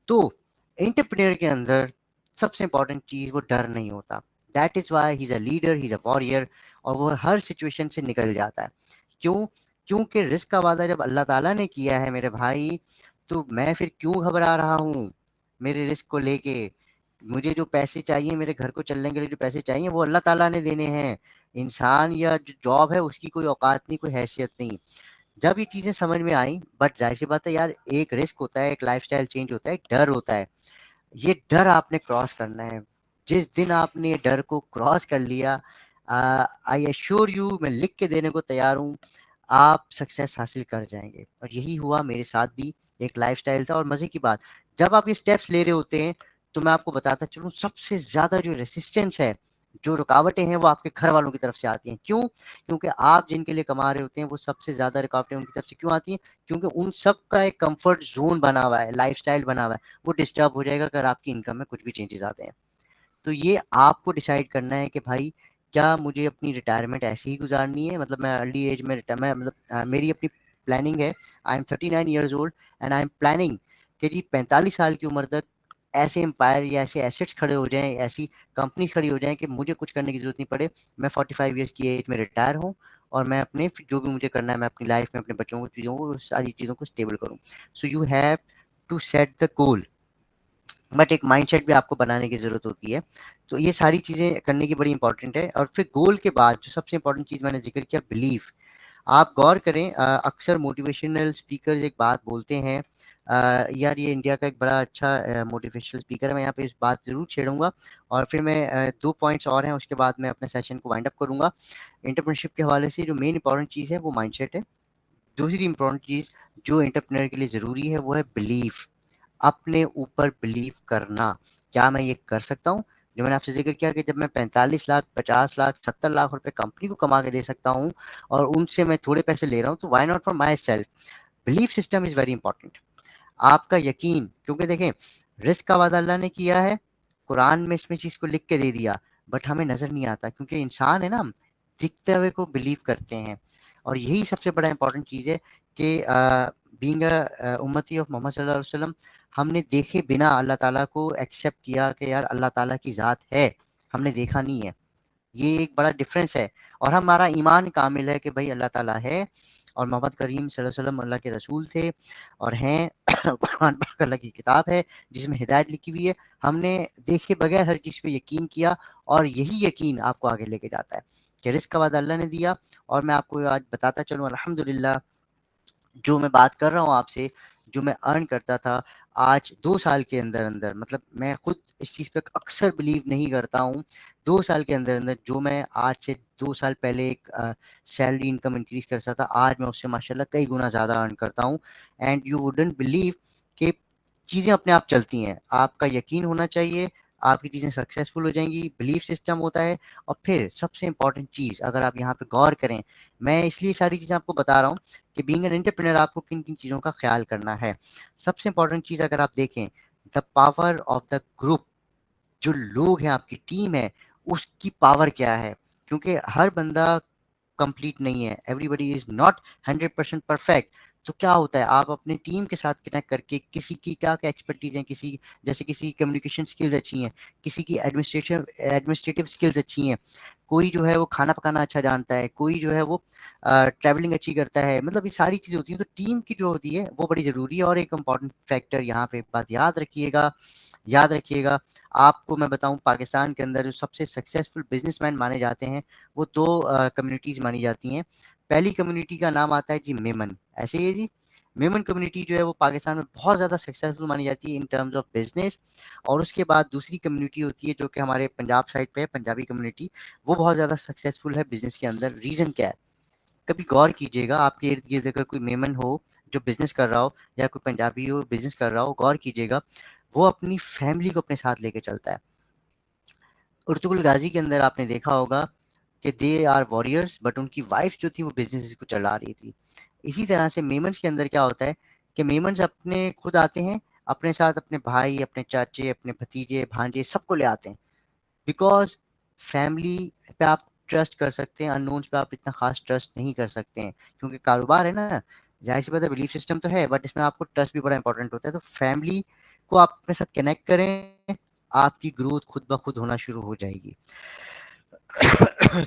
Speaker 4: तो एंटरप्रेन्योर के अंदर सबसे इंपॉर्टेंट चीज़, वो डर नहीं होता। That is why he is a leader, he is a warrior, और वो हर सिचुएशन से निकल जाता है। क्यों? क्योंकि रिस्क का वादा जब अल्लाह ताला ने किया है मेरे भाई, तो मैं फिर क्यों घबरा रहा हूँ मेरे रिस्क को लेके? मुझे जो पैसे चाहिए, मेरे घर को चलने के लिए जो पैसे चाहिए, वो अल्लाह ताला ने देने हैं। इंसान या जो जॉब है उसकी कोई औकात नहीं, कोई हैसियत नहीं। जब ये चीज़ें समझ में आई, बट ज़ाहिर सी बात है यार, एक रिस्क होता है, एक लाइफ़स्टाइल चेंज होता है, एक डर होता है। ये डर आपने क्रॉस करना है। जिस दिन आपने ये डर को क्रॉस कर लिया, आई एश्योर यू, मैं लिख के देने को तैयार हूँ, आप सक्सेस हासिल कर जाएंगे। और यही हुआ मेरे साथ भी। एक लाइफस्टाइल था। और मजे की बात, जब आप ये स्टेप्स ले रहे होते हैं तो मैं आपको बताता चलूँ, सबसे ज्यादा जो रेसिस्टेंस है, जो रुकावटें हैं, वो आपके घर वालों की तरफ से आती हैं। क्यों? क्योंकि आप जिनके लिए कमा रहे होते हैं, वो सबसे ज्यादा रुकावटें उनकी तरफ से क्यों आती हैं? क्योंकि उन सब का एक कंफर्ट जोन बना हुआ है, लाइफस्टाइल बना हुआ है, वो डिस्टर्ब हो जाएगा अगर आपकी इनकम में कुछ भी चेंजेस आते हैं। तो ये आपको डिसाइड करना है कि भाई क्या मुझे अपनी रिटायरमेंट ऐसे ही गुजारनी है, मतलब मैं अर्ली एज में मैं मतलब मेरी अपनी प्लानिंग है। I am 39 years old and I am planning कि जी 45 साल की उम्र तक ऐसे एम्पायर या ऐसे एसेट्स खड़े हो जाएं, ऐसी कंपनी खड़ी हो जाएं कि मुझे कुछ करने की जरूरत नहीं पड़े। मैं 45 ईयर्स की एज में रिटायर हूँ और मैं अपने जो भी मुझे करना है, मैं अपनी लाइफ में अपने बच्चों को चीज़ों को सारी चीज़ों को स्टेबल करूँ। So you have to set the goal, but एक माइंडसेट भी आपको बनाने की ज़रूरत होती है। तो ये सारी चीज़ें करने की बड़ी इंपॉर्टेंट है। और फिर गोल के बाद जो सबसे इंपॉर्टेंट चीज़ मैंने जिक्र किया, बिलीफ। आप गौर करें, अक्सर मोटिवेशनल स्पीकर्स एक बात बोलते हैं, यार ये इंडिया का एक बड़ा अच्छा मोटिवेशनल स्पीकर है, मैं यहाँ पे इस बात ज़रूर छेड़ूंगा और फिर मैं 2 पॉइंट्स और हैं, उसके बाद मैं अपने सेशन को वाइंड अप करूँगा। एंटरप्रेन्योरशिप के हवाले से जो मेन इंपॉर्टेंट चीज़ है वो माइंडसेट है। दूसरी इंपॉर्टेंट चीज़ जो एंटरप्रेन्योर के लिए ज़रूरी है वो है बिलीफ, अपने ऊपर बिलीव करना। क्या मैं ये कर सकता हूँ? जो मैंने आपसे ज़िक्र किया कि जब मैं 45 लाख, 50 लाख, 70 लाख रुपए कंपनी को कमा के दे सकता हूँ और उनसे मैं थोड़े पैसे ले रहा हूँ, तो why not for my self? Belief system is very important. आपका यकीन, क्योंकि देखें, रिस्क का वादा अल्लाह ने किया है, कुरान में इसमें चीज़ को लिख के दे दिया, बट हमें नज़र नहीं आता क्योंकि इंसान है ना, हम दिखते हुए को बिलीव करते हैं। और यही सबसे बड़ा इंपॉर्टेंट चीज़ है कि बीइंग अ उम्मती ऑफ मोहम्मद सल्लल्लाहु अलैहि वसल्लम, हमने देखे बिना अल्लाह ताला को एक्सेप्ट किया कि यार अल्लाह ताला की ज़ात है, हमने देखा नहीं है। ये एक बड़ा डिफरेंस है। और हमारा ईमान कामिल है कि भाई अल्लाह ताला है और मोहम्मद करीम सल्लल्लाहु अलैहि वसल्लम अल्लाह के रसूल थे और हैं। कुरान पाक अल्लाह की किताब है जिसमें हिदायत लिखी हुई है। हमने देखे बगैर हर चीज़ पे यकीन किया और यही यकीन आपको आगे लेके जाता है कि रिस्क का वादा अल्लाह ने दिया। और मैं आपको आज बताता चलूँ, अल्हम्दुलिल्लाह, जो मैं बात कर रहा हूँ आपसे, जो मैं अर्न करता था, आज 2 साल के अंदर-अंदर, मतलब मैं खुद इस चीज़ पे अक्सर बिलीव नहीं करता हूँ। 2 साल के अंदर-अंदर जो मैं आज से 2 साल पहले एक सैलरी इनकम इंक्रीज़ करता था, आज मैं उससे माशाल्लाह कई गुना ज़्यादा अर्न करता हूँ। एंड यू वुडन्ट बिलीव कि चीज़ें अपने आप चलती हैं। आपका यकीन होना चाहिए, आपकी चीज़ें सक्सेसफुल हो जाएँगी, बिलीफ सिस्टम होता है। और फिर सबसे इम्पोर्टेंट चीज़, अगर आप यहाँ पे गौर करें, मैं इसलिए सारी चीज़ें आपको बता रहा हूँ कि बीइंग एन एंटरप्रेन्योर आपको किन-किन चीज़ों का ख़्याल करना है। सबसे इम्पोर्टेंट चीज़ अगर आप देखें, the power of the group, जो लोग हैं, आपकी टीम है, उसकी पावर क्या है? क्योंकि हर बंदा कंप्लीट नहीं है, एवरीबॉडी इज़ नॉट 100% परफेक्ट। तो क्या होता है, आप अपनी टीम के साथ कनेक्ट करके, किसी की क्या-क्या एक्सपर्टीज़ है, जैसे किसी की कम्युनिकेशन स्किल्स अच्छी हैं, किसी की एडमिनिस्ट्रेटिव स्किल्स अच्छी हैं, कोई जो है वो खाना पकाना अच्छा जानता है, कोई जो है वो ट्रैवलिंग अच्छी करता है, मतलब ये सारी चीज़ें होती हैं। तो टीम की जो होती है वो बड़ी ज़रूरी है। और एक इम्पॉर्टेंट फैक्टर यहाँ पे बात याद रखिएगा, आपको मैं बताऊँ, पाकिस्तान के अंदर जो सबसे सक्सेसफुल बिजनेसमैन माने जाते हैं, वो 2 कम्युनिटीज़ मानी जाती हैं। पहली कम्युनिटी का नाम आता है जी मेमन, ऐसे ही है जी। मेमन कम्युनिटी जो है वो पाकिस्तान में बहुत ज़्यादा सक्सेसफुल मानी जाती है इन टर्म्स ऑफ बिज़नेस। और उसके बाद दूसरी कम्युनिटी होती है जो कि हमारे पंजाब साइड पे है, पंजाबी कम्युनिटी, वो बहुत ज़्यादा सक्सेसफुल है बिज़नेस के अंदर। रीज़न क्या है? कभी गौर कीजिएगा, आपके इर्द-गिर्द अगर कोई मेमन हो जो बिज़नेस कर रहा हो, या कोई पंजाबी हो बिज़नेस कर रहा हो, गौर कीजिएगा, वो अपनी फैमिली को अपने साथ लेके चलता है। उर्तुगुल गाज़ी के अंदर आपने देखा होगा कि दे आर वॉरियर्स, बट उनकी वाइफ जो थी वो बिज़नेस को चला रही थी। इसी तरह से मेमन्स के अंदर क्या होता है कि मेमन्स अपने खुद आते हैं, अपने साथ अपने भाई, अपने चाचे, अपने भतीजे, भांजे सबको ले आते हैं। बिकॉज़ फैमिली पे आप ट्रस्ट कर सकते हैं, अननोन्स पे आप इतना ख़ास ट्रस्ट नहीं कर सकते हैं, क्योंकि कारोबार है ना, ज़ाहिर-सी बात है, बिलीफ सिस्टम तो है, बट इसमें आपको ट्रस्ट भी बड़ा इंपॉर्टेंट होता है। तो फैमिली को आप अपने साथ कनेक्ट करें, आपकी ग्रोथ खुद ब खुद होना शुरू हो जाएगी।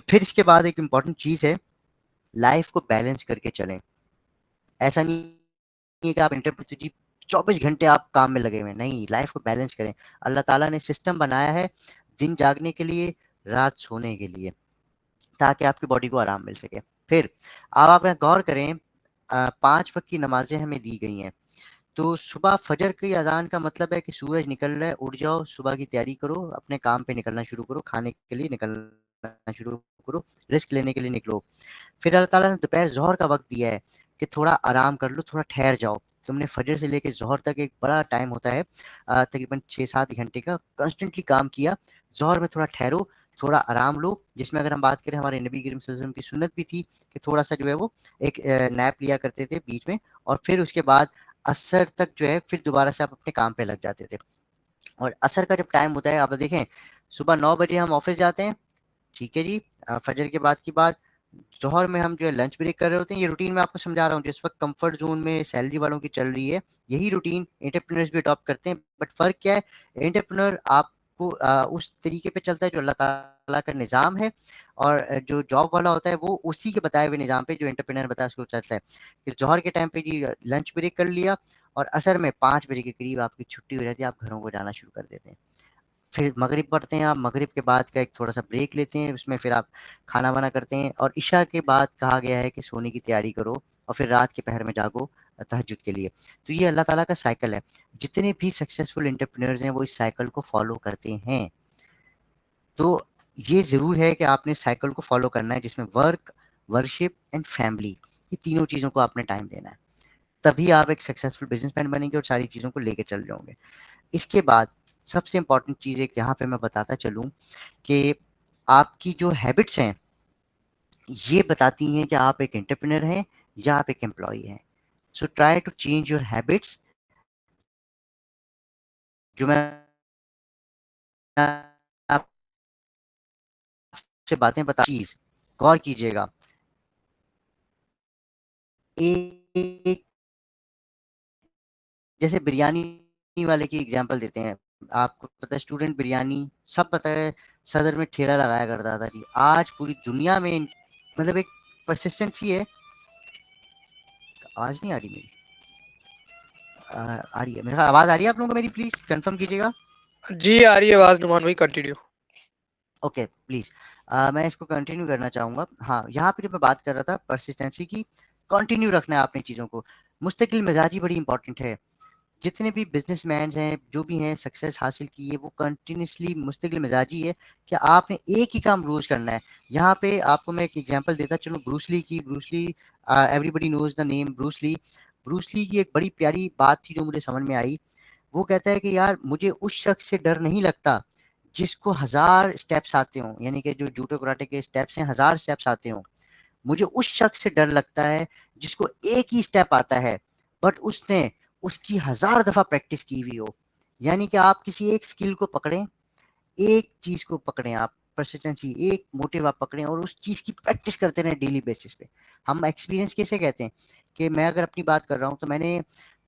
Speaker 4: फिर इसके बाद एक इम्पॉर्टेंट चीज़ है, लाइफ़ को बैलेंस करके चलें। ऐसा नहीं है कि आप एंटरप्रेन्योर जी 24 घंटे आप काम में लगे हुए हैं, नहीं, लाइफ़ को बैलेंस करें। अल्लाह ताला ने सिस्टम बनाया है, दिन जागने के लिए, रात सोने के लिए, ताकि आपकी बॉडी को आराम मिल सके। फिर अब आप गौर करें, 5 वक़्त की नमाज़ें हमें दी गई हैं। तो सुबह फजर की अजान का मतलब है कि सूरज निकल रहा है, उठ जाओ, सुबह की तैयारी करो, अपने काम पे निकलना शुरू करो, खाने के लिए निकलना शुरू करो, रिस्क लेने के लिए निकलो। फिर अल्लाह ताला ने दोपहर ज़ोहर का वक्त दिया है कि थोड़ा आराम कर लो, थोड़ा ठहर जाओ। तुमने फजर से लेके ज़ोहर तक एक बड़ा टाइम होता है, तकरीबन 6-7 घंटे का कंस्टेंटली काम किया, ज़ोहर में थोड़ा ठहरो, थोड़ा आराम लो, जिसमें अगर हम बात करें हमारे नबी करीम सल्लल्लाहु अलैहि वसल्लम की सुन्नत भी थी कि थोड़ा सा जो है वो एक नैप लिया करते थे बीच में, और फिर उसके बाद असर तक जो है फिर दोबारा से आप अपने काम पे लग जाते थे। और असर का जब टाइम होता है, आप देखें सुबह 9 बजे हम ऑफिस जाते हैं, ठीक है जी, फजर के बाद की बात, ज़ोहर में हम जो है लंच ब्रेक कर रहे होते हैं। ये रूटीन मैं आपको समझा रहा हूँ, जिस वक्त कंफर्ट जोन में सैलरी वालों की चल रही है, यही रूटीन एंटरप्रेन्योर्स भी अडॉप्ट करते हैं। बट फ़र्क क्या है, एंटरप्रेन्योर आपको उस तरीके पे चलता है जो अल्लाह ताला का निज़ाम है, और जो जॉब वाला होता है वो उसी के बताए हुए निज़ाम पे जो एंटरप्रेन्योर बताया उसको चलता है कि ज़ोहर के टाइम पे जी लंच ब्रेक कर लिया, और असर में 5 बजे के करीब आपकी छुट्टी हो जाती है, आप घरों को जाना शुरू कर देते हैं। फिर मगरिब पढ़ते हैं आप, मगरिब के बाद का एक थोड़ा-सा ब्रेक लेते हैं, उसमें फिर आप खाना-वाना करते हैं, और इशा के बाद कहा गया है कि सोने की तैयारी करो, और फिर रात के पहर में जागो तहज्जुद के लिए। तो ये अल्लाह ताला का साइकिल है। जितने भी सक्सेसफुल एंटरप्रेन्योर्स हैं वो इस साइकिल को फ़ॉलो करते हैं। तो ये ज़रूर है कि आपने साइकिल को फ़ॉलो करना है, जिसमें वर्क, वर्शिप एंड फैमिली, ये तीनों चीज़ों को आपने टाइम देना है। तभी आप एक सक्सेसफुल बिज़नेसमैन बनेंगे और सारी चीज़ों को लेके चल रहे होंगे। इसके बाद सबसे इम्पोर्टेंट चीज़ एक यहाँ पे मैं बताता चलूँ कि आपकी जो हैबिट्स हैं, ये बताती हैं कि आप एक एंटरप्रेन्योर हैं या आप एक एम्प्लॉयी हैं। So try to change your habits. जो मैं आपसे बातें बता चीज़ गौर कीजिएगा। एक जैसे बिरयानी वाले की एग्ज़ाम्पल देते हैं। आपको पता है स्टूडेंट बिरयानी सब पता है, सदर में ठेला लगाया करता था जी। आज पूरी दुनिया में मतलब एक परसिस्टेंसी है। आवाज़ नहीं आ रही मेरी? आ रही है, मेरा आवाज़ आ रही है आप लोगों को मेरी? प्लीज़ कन्फर्म कीजिएगा।
Speaker 1: जी आ रही है आवाज, नुमान भाई कंटिन्यू।
Speaker 4: ओके प्लीज़, मैं इसको कंटिन्यू करना चाहूँगा। हाँ, यहाँ पे जो मैं बात कर रहा था परसिस्टेंसी की, कंटिन्यू रखना है आपने चीज़ों को। मुस्तकिल मिजाजी बड़ी इंपॉर्टेंट है। जितने भी बिजनेसमैन हैं, जो भी हैं सक्सेस हासिल की है, वो कंटिन्यूअसली मुस्तकिल मिजाजी है कि आपने एक ही काम रोज़ करना है। यहाँ पे आपको मैं एक एग्जांपल देता चलूँ ब्रूस ली की। Bruce Lee, everybody knows the name Bruce Lee. Bruce Lee की एक बड़ी प्यारी बात थी जो मुझे समझ में आई। वो कहता है कि यार मुझे उस शख्स से डर नहीं लगता जिसको 1000 स्टेप्स आते हों, यानी कि जो जूडो कराटे के स्टेप्स हैं 1000 स्टेप्स आते हों। मुझे उस शख्स से डर लगता है जिसको एक ही स्टेप आता है, बट उसने उसकी 1000 दफ़ा प्रैक्टिस की हुई हो। यानी कि आप किसी एक स्किल को पकड़ें, एक चीज़ को पकड़ें आप, परसिस्टेंसी, एक मोटिव आप पकड़ें और उस चीज़ की प्रैक्टिस करते रहें डेली बेसिस पे। हम एक्सपीरियंस कैसे कहते हैं कि मैं अगर अपनी बात कर रहा हूँ, तो मैंने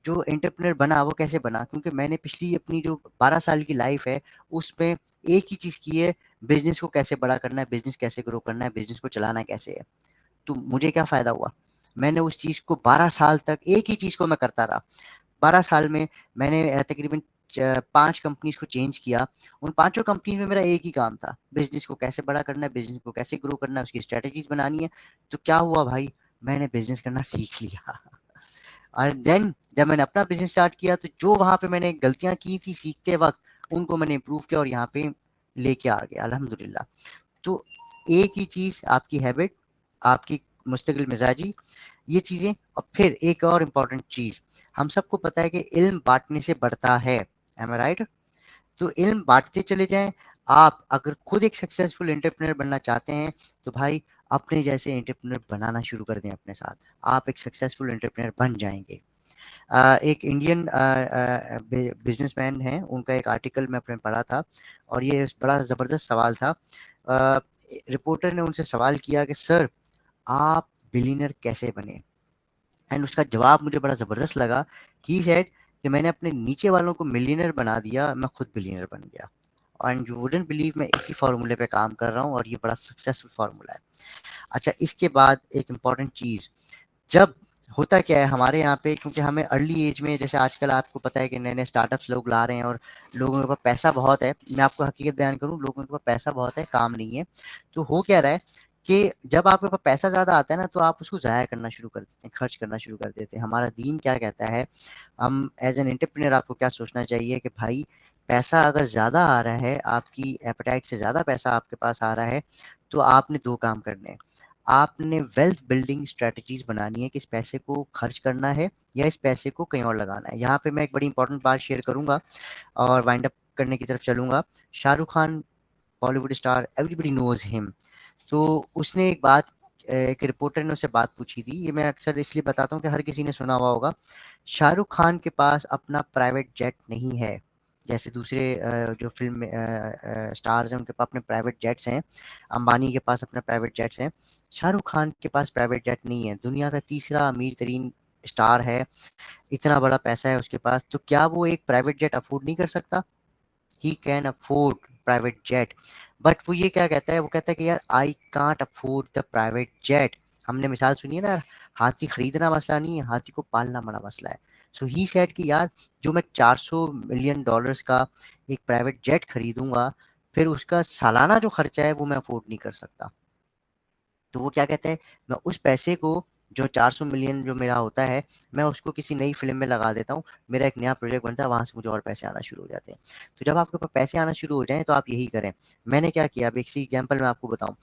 Speaker 4: जो एंटरप्रेन्योर बना वो कैसे बना, क्योंकि मैंने पिछली अपनी जो 12 साल की लाइफ है उसमें एक ही चीज़ की है, बिज़नेस को कैसे बड़ा करना है, बिज़नेस कैसे ग्रो करना है, बिज़नेस को चलाना कैसे है। तो मुझे क्या फ़ायदा हुआ? मैंने उस चीज़ को 12 साल तक एक ही चीज़ को मैं करता रहा। 12 साल में मैंने तकरीबन 5 कंपनीज़ को चेंज किया। उन पाँचों कंपनीज़ में मेरा एक ही काम था, बिज़नेस को कैसे बड़ा करना है, बिज़नेस को कैसे ग्रो करना है, उसकी स्ट्रैटेजीज़ बनानी है। तो क्या हुआ भाई, मैंने बिज़नेस करना सीख लिया। और देन जब मैंने अपना बिज़नेस स्टार्ट किया, तो जो वहाँ पे मैंने गलतियाँ की थी सीखते वक़्त, उनको मैंने इम्प्रूव किया और यहाँ पे लेके आ गया अल्हम्दुलिल्लाह। तो एक ही चीज़, आपकी हैबिट, आपकी मुस्तकिल मिजाजी, ये चीज़ें। और फिर एक और इम्पॉर्टेंट चीज़, हम सबको पता है कि इल्म बाँटने से बढ़ता है। एम आई राइट? तो इल्म बाँटते चले जाएँ। आप अगर खुद एक सक्सेसफुल एंटरप्रेन्योर बनना चाहते हैं, तो भाई अपने जैसे एंटरप्रेन्योर बनाना शुरू कर दें अपने साथ। आप एक सक्सेसफुल एंटरप्रेन्योर बन जाएँगे। एक इंडियन बिजनेसमैन हैं, उनका एक आर्टिकल मैं अपने पढ़ा था और ये बड़ा ज़बरदस्त सवाल था। रिपोर्टर ने उनसे सवाल किया कि सर आप बिलियनर कैसे बने? एंड उसका जवाब मुझे बड़ा ज़बरदस्त लगा। ही सेड कि मैंने अपने नीचे वालों को मिलियनर बना दिया, मैं खुद बिलियनर बन गया। एंड यू वुडंट बिलीव, मैं इसी फार्मूले पे काम कर रहा हूँ और ये बड़ा सक्सेसफुल फार्मूला है। अच्छा, इसके बाद एक इम्पॉर्टेंट चीज़, जब होता क्या है हमारे यहाँ पे, क्योंकि हमें अर्ली एज में, जैसे आजकल आपको पता है कि नए-नए स्टार्टअप्स लोग ला रहे हैं और लोगों के पास पैसा बहुत है। मैं आपको हकीकत बयान करूँ, लोगों के पास पैसा बहुत है, काम नहीं है। तो हो क्या रहा है कि जब आपके पास पैसा ज़्यादा आता है ना, तो आप उसको ज़ाया करना शुरू कर देते हैं, खर्च करना शुरू कर देते हैं। हमारा दीन क्या कहता है, हम एज़ एन एंटरप्रेन्योर आपको क्या सोचना चाहिए कि भाई पैसा अगर ज़्यादा आ रहा है, आपकी एपेटाइट से ज़्यादा पैसा आपके पास आ रहा है, तो आपने 2 काम करने हैं। आपने वेल्थ बिल्डिंग स्ट्रैटेजीज़ बनानी है कि इस पैसे को खर्च करना है या इस पैसे को कहीं और लगाना है। यहाँ पे मैं एक बड़ी इंपॉर्टेंट बात शेयर करूँगा और वाइंड अप करने की तरफ चलूँगा। Shahrukh Khan Bollywood star, everybody knows him. तो उसने एक बात, एक रिपोर्टर ने उससे बात पूछी थी, ये मैं अक्सर इसलिए बताता हूँ कि हर किसी ने सुना हुआ होगा। शाहरुख खान के पास अपना प्राइवेट जेट नहीं है, जैसे दूसरे जो फ़िल्म में स्टार्स हैं उनके पास अपने प्राइवेट जेट्स हैं, अंबानी के पास अपने प्राइवेट जेट्स हैं। शाहरुख खान के पास प्राइवेट जेट नहीं है, दुनिया का तीसरा अमीर तरीन स्टार है, इतना बड़ा पैसा है उसके पास, तो क्या वो एक प्राइवेट जेट अफोर्ड नहीं कर सकता? He can afford private jet, but वो ये क्या कहता है, वो कहता है कि यार I can't afford the private jet. हमने मिसाल सुनी है ना, हाथी खरीदना मसला नहीं है, हाथी को पालना बड़ा मसला है। सो ही सेड कि यार जो मैं 400 मिलियन डॉलर्स का एक प्राइवेट जेट खरीदूंगा, फिर उसका सालाना जो खर्चा है वो मैं अफोर्ड नहीं कर सकता। तो वो क्या कहते हैं, मैं उस पैसे को जो 400 मिलियन जो मेरा होता है, मैं उसको किसी नई फ़िल्म में लगा देता हूँ, मेरा एक नया प्रोजेक्ट बनता है, वहाँ से मुझे और पैसे आना शुरू हो जाते हैं। तो जब आपके पास पैसे आना शुरू हो जाएँ तो आप यही करें। मैंने क्या किया, अब एक सी एग्ज़ाम्पल मैं आपको बताऊँ।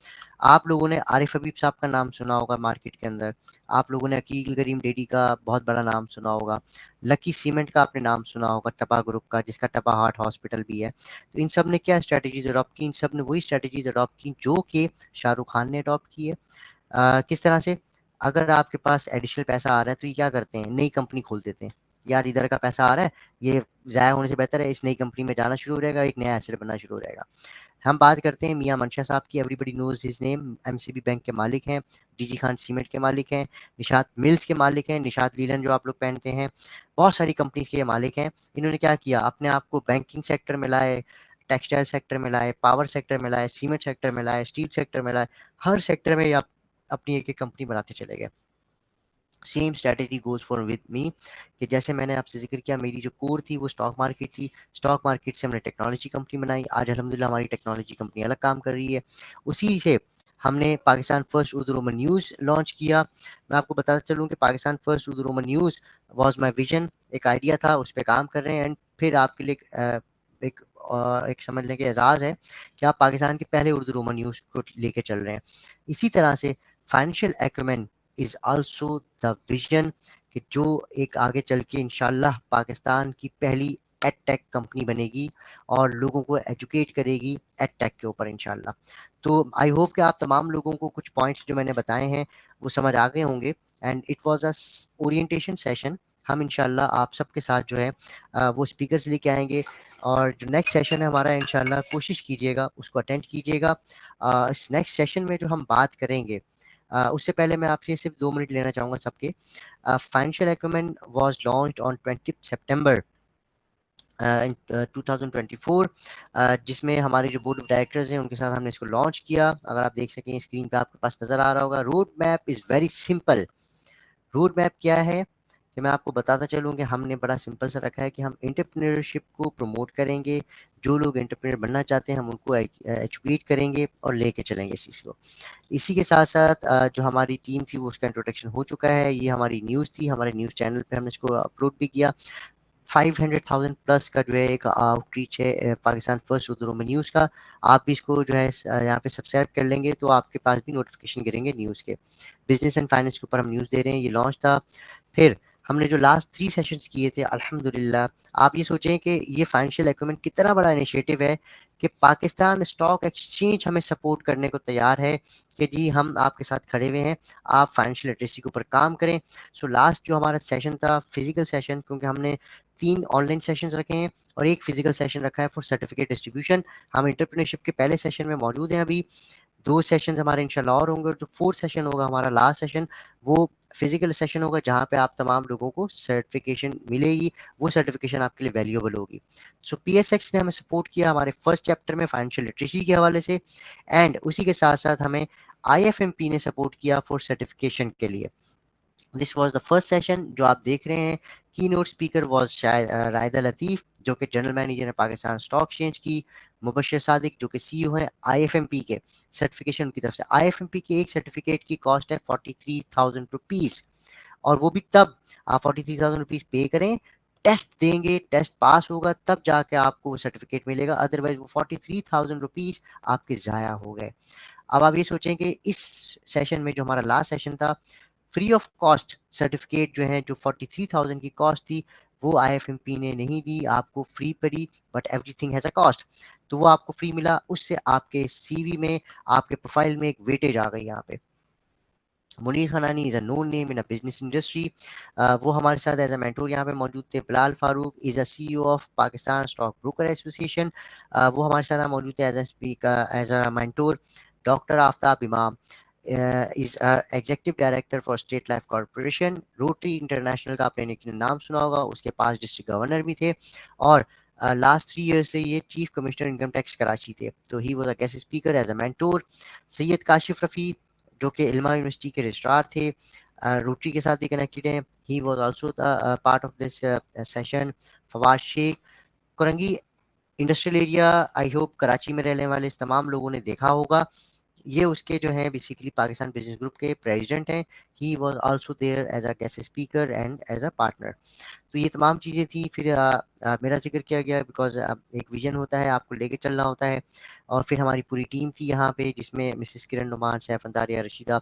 Speaker 4: आप लोगों ने आरिफ हबीब साहब का नाम सुना होगा मार्केट के अंदर, आप लोगों ने अकील करीम डेडी का बहुत बड़ा नाम सुना होगा, लकी सीमेंट का आपने नाम सुना होगा, टपा ग्रुप का जिसका टपा हार्ट हॉस्पिटल भी है। तो इन सब ने क्या स्ट्रैटेजीज़ अडॉप्ट की, इन सब ने वही स्ट्रैटेजीज़ अडॉप्ट की जो कि शाहरुख खान ने अडॉप्ट की है। किस तरह से, अगर आपके पास एडिशनल पैसा आ रहा है तो ये क्या करते हैं, नई कंपनी खोल देते हैं। यार इधर का पैसा आ रहा है, ये ज़ाया होने से बेहतर है इस नई कंपनी में जाना शुरू हो जाएगा, एक नया एसेट बनना शुरू हो जाएगा। हम बात करते हैं मियां मंशा साहब की, everybody knows his name, MCB bank के मालिक हैं, डीजी खान सीमेंट के मालिक हैं, निशात मिल्स के मालिक हैं, निशात लीलन जो आप लोग पहनते हैं, बहुत सारी कंपनीज के ये मालिक हैं। इन्होंने क्या किया, अपने आप को बैंकिंग सेक्टर में लाए, टेक्सटाइल सेक्टर में लाए, पावर सेक्टर में लाए, सीमेंट सेक्टर में लाए, स्टील सेक्टर में लाए, हर सेक्टर में ये अपनी एक एक कंपनी बनाते चले गए। Same strategy goes for with me, कि जैसे मैंने आपसे जिक्र किया, मेरी जो कोर थी वो स्टॉक मार्केट थी, स्टॉक मार्केट से हमने टेक्नोलॉजी कंपनी बनाई, आज अल्हम्दुलिल्लाह हमारी टेक्नोलॉजी कंपनी अलग काम कर रही है। उसी से हमने Pakistan first Urdu Roman news launch किया। मैं आपको बताता चलूँ कि Pakistan first Urdu Roman news was my vision, एक आइडिया था, उस पर काम कर रहे हैं। एंड फिर आपके लिए एक समझ लें कि एजाज़ है कि आप पाकिस्तान के पहले उर्दू रोमन न्यूज़ को लेके चल रहे हैं। इसी तरह से financial acumen is also the vision, कि जो एक आगे चल के इंशाल्लाह पाकिस्तान की पहली एडटेक कंपनी बनेगी और लोगों को एजुकेट करेगी एडटेक के ऊपर इंशाल्लाह। तो आई होप कि आप तमाम लोगों को कुछ पॉइंट्स जो मैंने बताए हैं वो समझ आ गए होंगे। And it was a orientation session. हम इंशाल्लाह आप सबके साथ जो है वो स्पीकर्स लेके आएंगे, और जो नेक्स्ट सेशन है हमारा, इंशाल्लाह कोशिश कीजिएगा उसको अटेंड कीजिएगा। इस नेक्स्ट सेशन में जो हम बात करेंगे, उससे पहले मैं आपसे सिर्फ 2 मिनट लेना चाहूँगा सबके। Financial acumen was launched on 20 सितंबर इन 2024, जिसमें हमारे जो बोर्ड ऑफ डायरेक्टर्स हैं उनके साथ हमने इसको लॉन्च किया। अगर आप देख सकें स्क्रीन पे आपके पास नज़र आ रहा होगा। Road map is very simple. Road map क्या है कि मैं आपको बताता चलूँ कि हमने बड़ा सिंपल सा रखा है कि हम एंटरप्रेन्योरशिप को प्रमोट करेंगे, जो लोग एंटरप्रेन्योर बनना चाहते हैं हम उनको एजुकेट करेंगे और लेके चलेंगे इस चीज़ को। इसी के साथ साथ जो हमारी टीम थी वो उसका इंट्रोडक्शन हो चुका है। ये हमारी न्यूज़ थी, हमारे न्यूज़ चैनल पे हमने इसको अपलोड भी किया। 500,000 प्लस का जो है एक आउटरीच है Pakistan first Urdu Roman news का। आप भी इसको जो है यहाँ पे सब्सक्राइब कर लेंगे तो आपके पास भी नोटिफिकेशन गिरेंगे न्यूज़ के। बिजनेस एंड फाइनेंस के ऊपर हम न्यूज़ दे रहे हैं, ये लॉन्च था। फिर हमने जो लास्ट 3 सेशंस किए थे, अल्हम्दुलिल्लाह आप ये सोचें कि ये फाइनेंशियल एक्यूमेन कितना बड़ा इनिशिएटिव है कि पाकिस्तान स्टॉक एक्सचेंज हमें सपोर्ट करने को तैयार है कि जी हम आपके साथ खड़े हुए हैं, आप फाइनेंशियल लिटरेसी के ऊपर काम करें। सो लास्ट जो हमारा सेशन था फिजिकल सेशन, क्योंकि हमने 3 ऑनलाइन सेशंस रखे हैं और एक फिजिकल सेशन रखा है फॉर सर्टिफिकेट डिस्ट्रीब्यूशन। हम एंटरप्रेन्योरशिप के पहले सेशन में मौजूद हैं अभी। 2 सेशंस हमारे इंशाल्लाह और होंगे, और जो 4th सेशन होगा हमारा लास्ट सेशन, वो फिजिकल सेशन होगा जहाँ पे आप तमाम लोगों को सर्टिफिकेशन मिलेगी। वो सर्टिफिकेशन आपके लिए वैल्यूएबल होगी। सो पीएसएक्स ने हमें सपोर्ट किया हमारे फर्स्ट चैप्टर में फाइनेंशियल लिटरेसी के हवाले से, एंड उसी के साथ साथ हमें आईएफएमपी ने सपोर्ट किया फॉर सर्टिफिकेशन के लिए। This was the first session जो आप देख रहे हैं। की नोट स्पीकर वाज शायद रायदा लतीफ़, जो कि जनरल मैनेजर है पाकिस्तान स्टॉक एक्सचेंज की, मुबशर सादिक जो कि सीईओ है IFMP के, सर्टिफिकेशन उनकी तरफ से। IFMP की एक सर्टिफिकेट की कॉस्ट है 43,000 रुपीज़, और वो भी तब आप 43,000 रुपीज़ पे करें, टेस्ट देंगे, टेस्ट पास होगा तब जाके आपको वो सर्टिफिकेट मिलेगा, अदरवाइज वो 43,000 रुपीज़ आपके ज़ाया हो गए। अब आप ये सोचें कि इस सेशन में जो हमारा लास्ट सेशन था, फ्री ऑफ कॉस्ट सर्टिफिकेट जो है, जो 43,000 की कॉस्ट थी, वो IFMP ने नहीं दी, आपको फ्री पड़ी, but everything has a cost, तो वो आपको फ्री मिला। उससे आपके CV में, आपके प्रोफाइल में एक वेटेज आ गई। यहाँ पे Munir Khanani is a known name in a business industry, वो हमारे साथ एज अ मेंटोर यहाँ पे मौजूद थे। Bilal Farooq is a CEO of Pakistan stock broker association, वो हमारे साथ मौजूद थे as a speaker, as a mentor. Doctor Aftab Imam is executive director for state life corporation. Rotary International का आपने नाम सुना होगा, उसके पास डिस्ट्रिक्ट गवर्नर भी थे, और लास्ट 3 ईयर से ये chief commissioner income tax Karachi थे। तो he was a guest speaker as a mentor. Syed Kashif Rafi जो कि इल्मा यूनिवर्सिटी के रजिस्ट्रार थे, रोटरी के साथ भी कनेक्टेड हैं, he was also part of this session. Fawad Shaikh Korangi industrial area, I hope Karachi में रहने वाले इस तमाम लोगों ने देखा होगा, ये उसके जो है बेसिकली पाकिस्तान बिजनेस ग्रुप के प्रेसिडेंट हैं। He was also there as a guest speaker and as a partner. तो ये तमाम चीज़ें थी। फिर मेरा जिक्र किया गया बिकॉज एक विजन होता है, आपको लेके चलना होता है, और फिर हमारी पूरी टीम थी यहाँ पे, जिसमें मिसेस किरण नुमान, सैफ अंतारिया, रशीदा।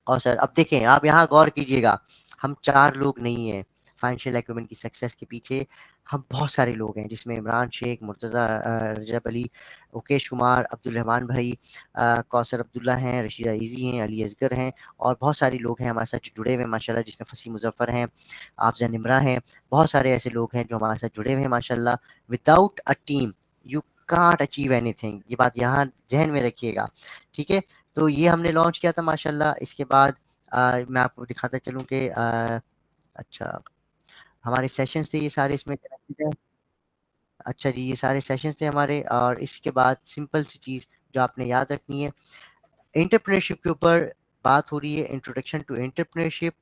Speaker 4: और सर अब देखें, आप यहाँ गौर कीजिएगा, हम 4 लोग नहीं हैं फाइनेंशियल एक्विपमेंट की सक्सेस के पीछे, हम बहुत सारे लोग हैं, जिसमें इमरान शेख, मुर्तज़ा रजब अली, मुकेश कुमार, अब्दुल रहमान भाई, कौसर अब्दुल्ला हैं, रशीदा इजी हैं, अली असगर हैं, और बहुत सारे लोग हैं हमारे साथ जो जुड़े हुए हैं माशाल्लाह, जिसमें फसी मुजफ्फर हैं, आफजा निमरा हैं, बहुत सारे ऐसे लोग हैं जो हमारे साथ जुड़े हुए हैं माशाल्लाह। Without a team you can't achieve anything, ये बात यहाँ जहन में रखिएगा, ठीक है। तो ये हमने लॉन्च किया था माशाल्लाह। इसके बाद मैं आपको दिखाता चलूँ कि अच्छा, हमारे सेशंस थे ये सारे इसमें कनेक्टेड हैं। अच्छा जी, ये सारे सेशंस थे हमारे, और इसके बाद सिंपल सी चीज़ जो आपने याद रखनी है, एंटरप्रेन्योरशिप के ऊपर बात हो रही है, इंट्रोडक्शन टू एंटरप्रेन्योरशिप।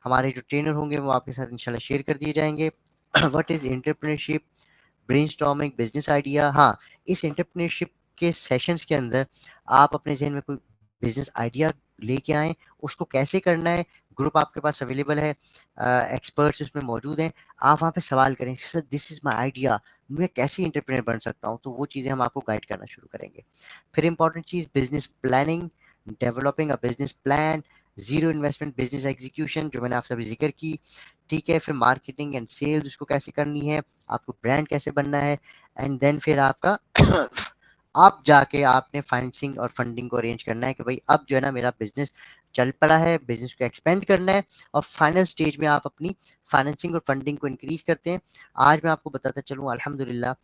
Speaker 4: हमारे जो ट्रेनर होंगे वो आपके साथ इंशाल्लाह शेयर कर दिए जाएंगे। What is entrepreneurship, brainstorming, business idea. हाँ, इस एंटरप्रेन्योरशिप के सेशंस के अंदर आप अपने जहन में कोई बिजनेस आइडिया लेके आएँ, उसको कैसे करना है, ग्रुप आपके पास अवेलेबल है, एक्सपर्ट्स इसमें मौजूद हैं, आप वहाँ पे सवाल करें, sir this is my idea, मैं कैसे एंटरप्रेन्योर बन सकता हूँ, तो वो चीज़ें हम आपको गाइड करना शुरू करेंगे। फिर important cheese business planning, developing a business plan, zero investment business execution, जो मैंने आपसे अभी जिक्र की, ठीक है। फिर मार्केटिंग एंड सेल्स उसको कैसे करनी है, आपको ब्रांड कैसे बनना है, एंड देन फिर आपका आप जाके आपने फाइनेंसिंग और फंडिंग को अरेंज करना है कि भाई अब जो है ना मेरा बिजनेस चल पड़ा है, बिजनेस को एक्सपेंड करना है, और फाइनल स्टेज में आप अपनी फाइनेंसिंग और फंडिंग को इंक्रीज करते हैं। आज मैं आपको बताता चलूँ, अल्हम्दुलिल्लाह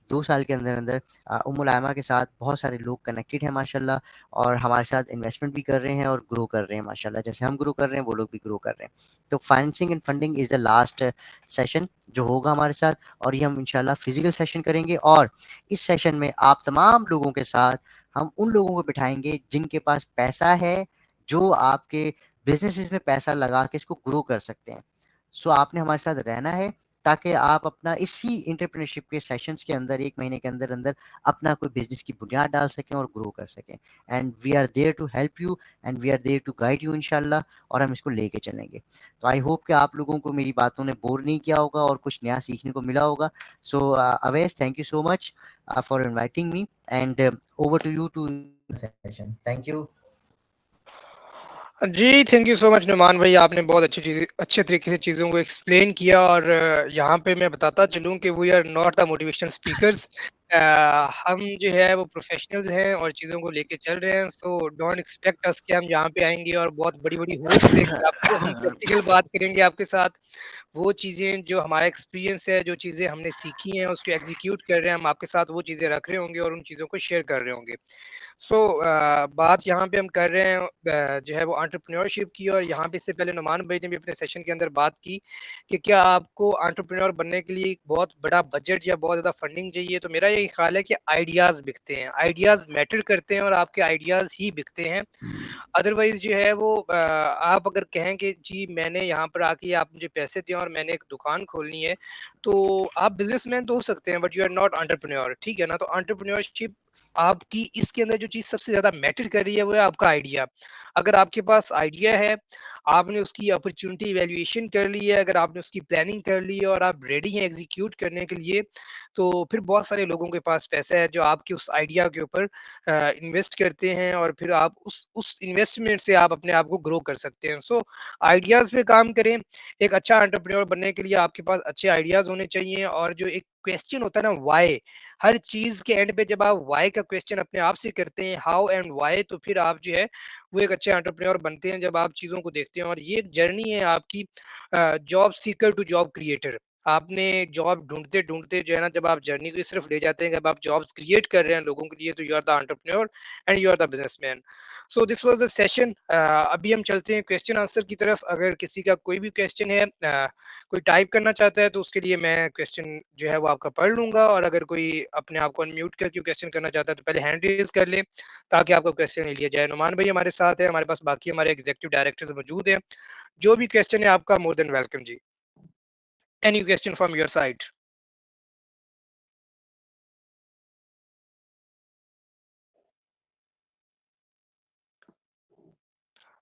Speaker 4: 2 साल के अंदर अंदर उम्मुल आयमा के साथ बहुत सारे लोग कनेक्टेड हैं माशाल्लाह, और हमारे साथ इन्वेस्टमेंट भी कर रहे हैं और ग्रो कर रहे हैं माशाल्लाह। जैसे हम ग्रो कर रहे हैं वो लोग भी ग्रो कर रहे हैं। तो financing and funding is the last session जो होगा हमारे साथ, और ये हम इंशाल्लाह फिजिकल सेशन करेंगे, और इस सेशन में आप तमाम लोगों के साथ हम उन लोगों को बिठाएंगे जिनके पास पैसा है, जो आपके बिजनेसेस में पैसा लगा के इसको ग्रो कर सकते हैं। सो आपने हमारे साथ रहना है, ताकि आप अपना इसी एंटरप्रेन्योरशिप के सेशंस के अंदर 1 महीने के अंदर अंदर अपना कोई बिजनेस की बुनियाद डाल सकें और ग्रो कर सकें। And we are there to help you, and we are there to guide you इंशाल्लाह, और हम इसको लेके चलेंगे। तो आई होप कि आप लोगों को मेरी बातों ने बोर नहीं किया होगा और कुछ नया सीखने को मिला होगा। So Awais, thank you so much for inviting me, and over to you to session. Thank you
Speaker 1: जी, thank you so much Numan भाई, आपने बहुत अच्छे तरीके से चीज़ों को एक्सप्लेन किया। और यहाँ पे मैं बताता चलूँ कि we are not the motivational speakers, हम जो है वो प्रोफेशनल्स हैं और चीज़ों को लेके चल रहे हैं। सो डोंट एक्सपेक्ट अस कि हम यहाँ पे आएंगे और बहुत बड़ी-बड़ी होप्स लेके आपको, हम प्रैक्टिकल बात करेंगे आपके साथ। वो चीज़ें जो हमारा एक्सपीरियंस है, जो चीज़ें हमने सीखी हैं, उसको एग्जीक्यूट कर रहे हैं, हम आपके साथ वो चीज़ें रख रहे होंगे और उन चीज़ों को शेयर कर रहे होंगे। सो बात यहाँ पे हम कर रहे हैं जो है वो एंटरप्रेन्योरशिप की, और यहाँ पे इससे पहले नुमान भाई ने भी अपने सेशन के अंदर बात की कि क्या आपको एंटरप्रेन्योर बनने के लिए एक बहुत बड़ा बजट या बहुत ज़्यादा फंडिंग चाहिए। तो मेरा ये ये ख्याल है कि आइडियाज़ बिकते हैं, आइडियाज़ मैटर करते हैं और आपके आइडियाज़ ही बिकते हैं। अदरवाइज़ जो है वो आप अगर कहें कि जी मैंने यहाँ पर आके आप मुझे पैसे दें और मैंने एक दुकान खोलनी है, तो आप बिज़नेसमैन तो हो सकते हैं but you are not entrepreneur, ठीक है ना? तो एंटरप्रेन्योरशिप आपकी इसके अंदर जो चीज़ सबसे ज़्यादा मैटर कर रही है वो है आपका आइडिया। अगर आपके पास आइडिया है, आपने उसकी अपॉर्च्युनिटी इवैल्यूएशन कर ली है, अगर आपने उसकी प्लानिंग कर ली है और आप रेडी हैं एग्ज़ीक्यूट करने के लिए, तो फिर बहुत सारे लोगों के पास पैसा है जो आपके उस आइडिया के ऊपर इन्वेस्ट करते हैं और फिर आप उस इन्वेस्टमेंट से आप अपने आप को ग्रो कर सकते हैं। सो आइडियाज़ पे काम करें। एक अच्छा एंटरप्रेन्योर बनने के लिए आपके पास अच्छे आइडियाज़ होने चाहिए और जो एक क्वेश्चन होता है ना व्हाई, हर चीज़ के एंड पे जब आप व्हाई का क्वेश्चन अपने आप से करते हैं, हाउ एंड व्हाई, तो फिर आप जो है वो एक अच्छे एंटरप्रेन्योर बनते हैं जब आप चीज़ों को देखते हैं और ये एक जर्नी है आपकी job seeker to job creator. आपने जॉब ढूँढते-ढूँढते जो है ना जब आप जर्नी को इस तरफ ले जाते हैं, जब आप जॉब्स क्रिएट कर रहे हैं लोगों के लिए, तो you are the entrepreneur and you are the businessman. So this was the session. अभी हम चलते हैं क्वेश्चन आंसर की तरफ। अगर किसी का कोई भी क्वेश्चन है, कोई टाइप करना चाहता है तो उसके लिए मैं क्वेश्चन जो है वो आपका पढ़ लूँगा और अगर कोई अपने आप को अनम्यूट करके क्वेश्चन करना चाहता है तो पहले हैंड रेज़ कर ले ताकि आपका क्वेश्चन ले लिया जाए। नुमान भाई हमारे साथ है, हमारे पास बाकी हमारे एग्ज़ीक्यूटिव डायरेक्टर्स मौजूद हैं। जो भी क्वेश्चन है आपका मोर देन वेलकम जी। Any question from your side?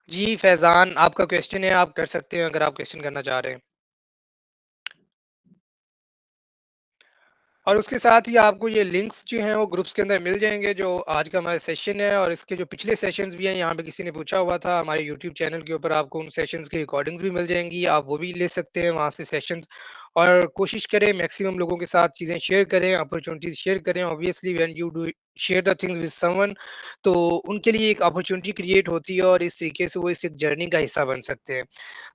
Speaker 1: जी फैज़ान, आपका क्वेश्चन है, आप कर सकते हैं अगर आप क्वेश्चन करना चाह रहे हैं। और उसके साथ ही आपको ये लिंक्स जो हैं वो ग्रुप्स के अंदर मिल जाएँगे जो आज का हमारा सेशन है और इसके जो पिछले सेशंस भी हैं, यहाँ पे किसी ने पूछा हुआ था, हमारे यूट्यूब चैनल के ऊपर आपको उन सेशंस की रिकॉर्डिंग्स भी मिल जाएँगी, आप वो भी ले सकते हैं वहाँ से सेशंस। और कोशिश करें मैक्सिमम लोगों के साथ चीज़ें शेयर करें, अपॉर्च्युनिटीज़ शेयर करें। Obviously when you do share the things with someone, तो उनके लिए एक अपॉर्च्युनिटी क्रिएट होती है और इस तरीके से वो इस एक जर्नी का हिस्सा बन सकते हैं।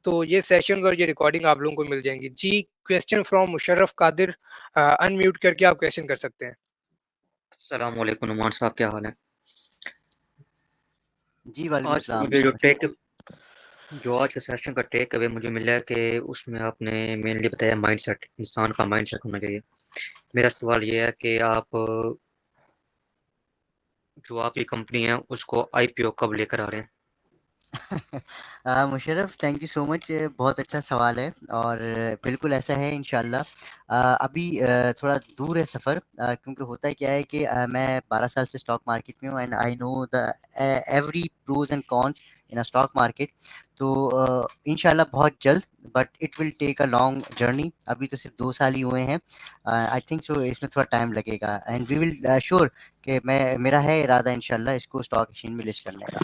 Speaker 1: तो ये सेशंस और ये रिकॉर्डिंग आप लोगों को मिल जाएँगी। जी, question from Musharraf Qadir, unmute करके आप क्वेश्चन कर सकते हैं।
Speaker 6: अस्सलाम वालेकुम नुमान साहब, क्या हाल है?
Speaker 4: जी वालेकुम
Speaker 6: आज
Speaker 4: अस्सलाम।
Speaker 6: मुझे जो आज के सेशन का टेक अवे मुझे मिला है कि उसमें आपने मेनली बताया माइंडसेट, इंसान का माइंडसेट होना चाहिए। मेरा सवाल ये है कि आप जो आपकी कंपनी है उसको आईपीओ कब लेकर आ रहे हैं?
Speaker 4: Musharraf thank you so much. बहुत अच्छा सवाल है और बिल्कुल ऐसा है इंशाल्लाह। अभी थोड़ा दूर है सफ़र, क्योंकि होता है क्या है कि मैं 12 साल से स्टॉक मार्केट में हूँ and I know the every pros and cons in a stock market. तो इंशाल्लाह बहुत जल्द, but it will take a long journey. अभी तो सिर्फ 2 साल ही हुए हैं। आई थिंक सो इसमें थोड़ा टाइम लगेगा एंड वी विल श्योर कि मेरा है इरादा इंशाल्लाह इसको स्टॉक एक्सचेंज में लिस्ट करने का।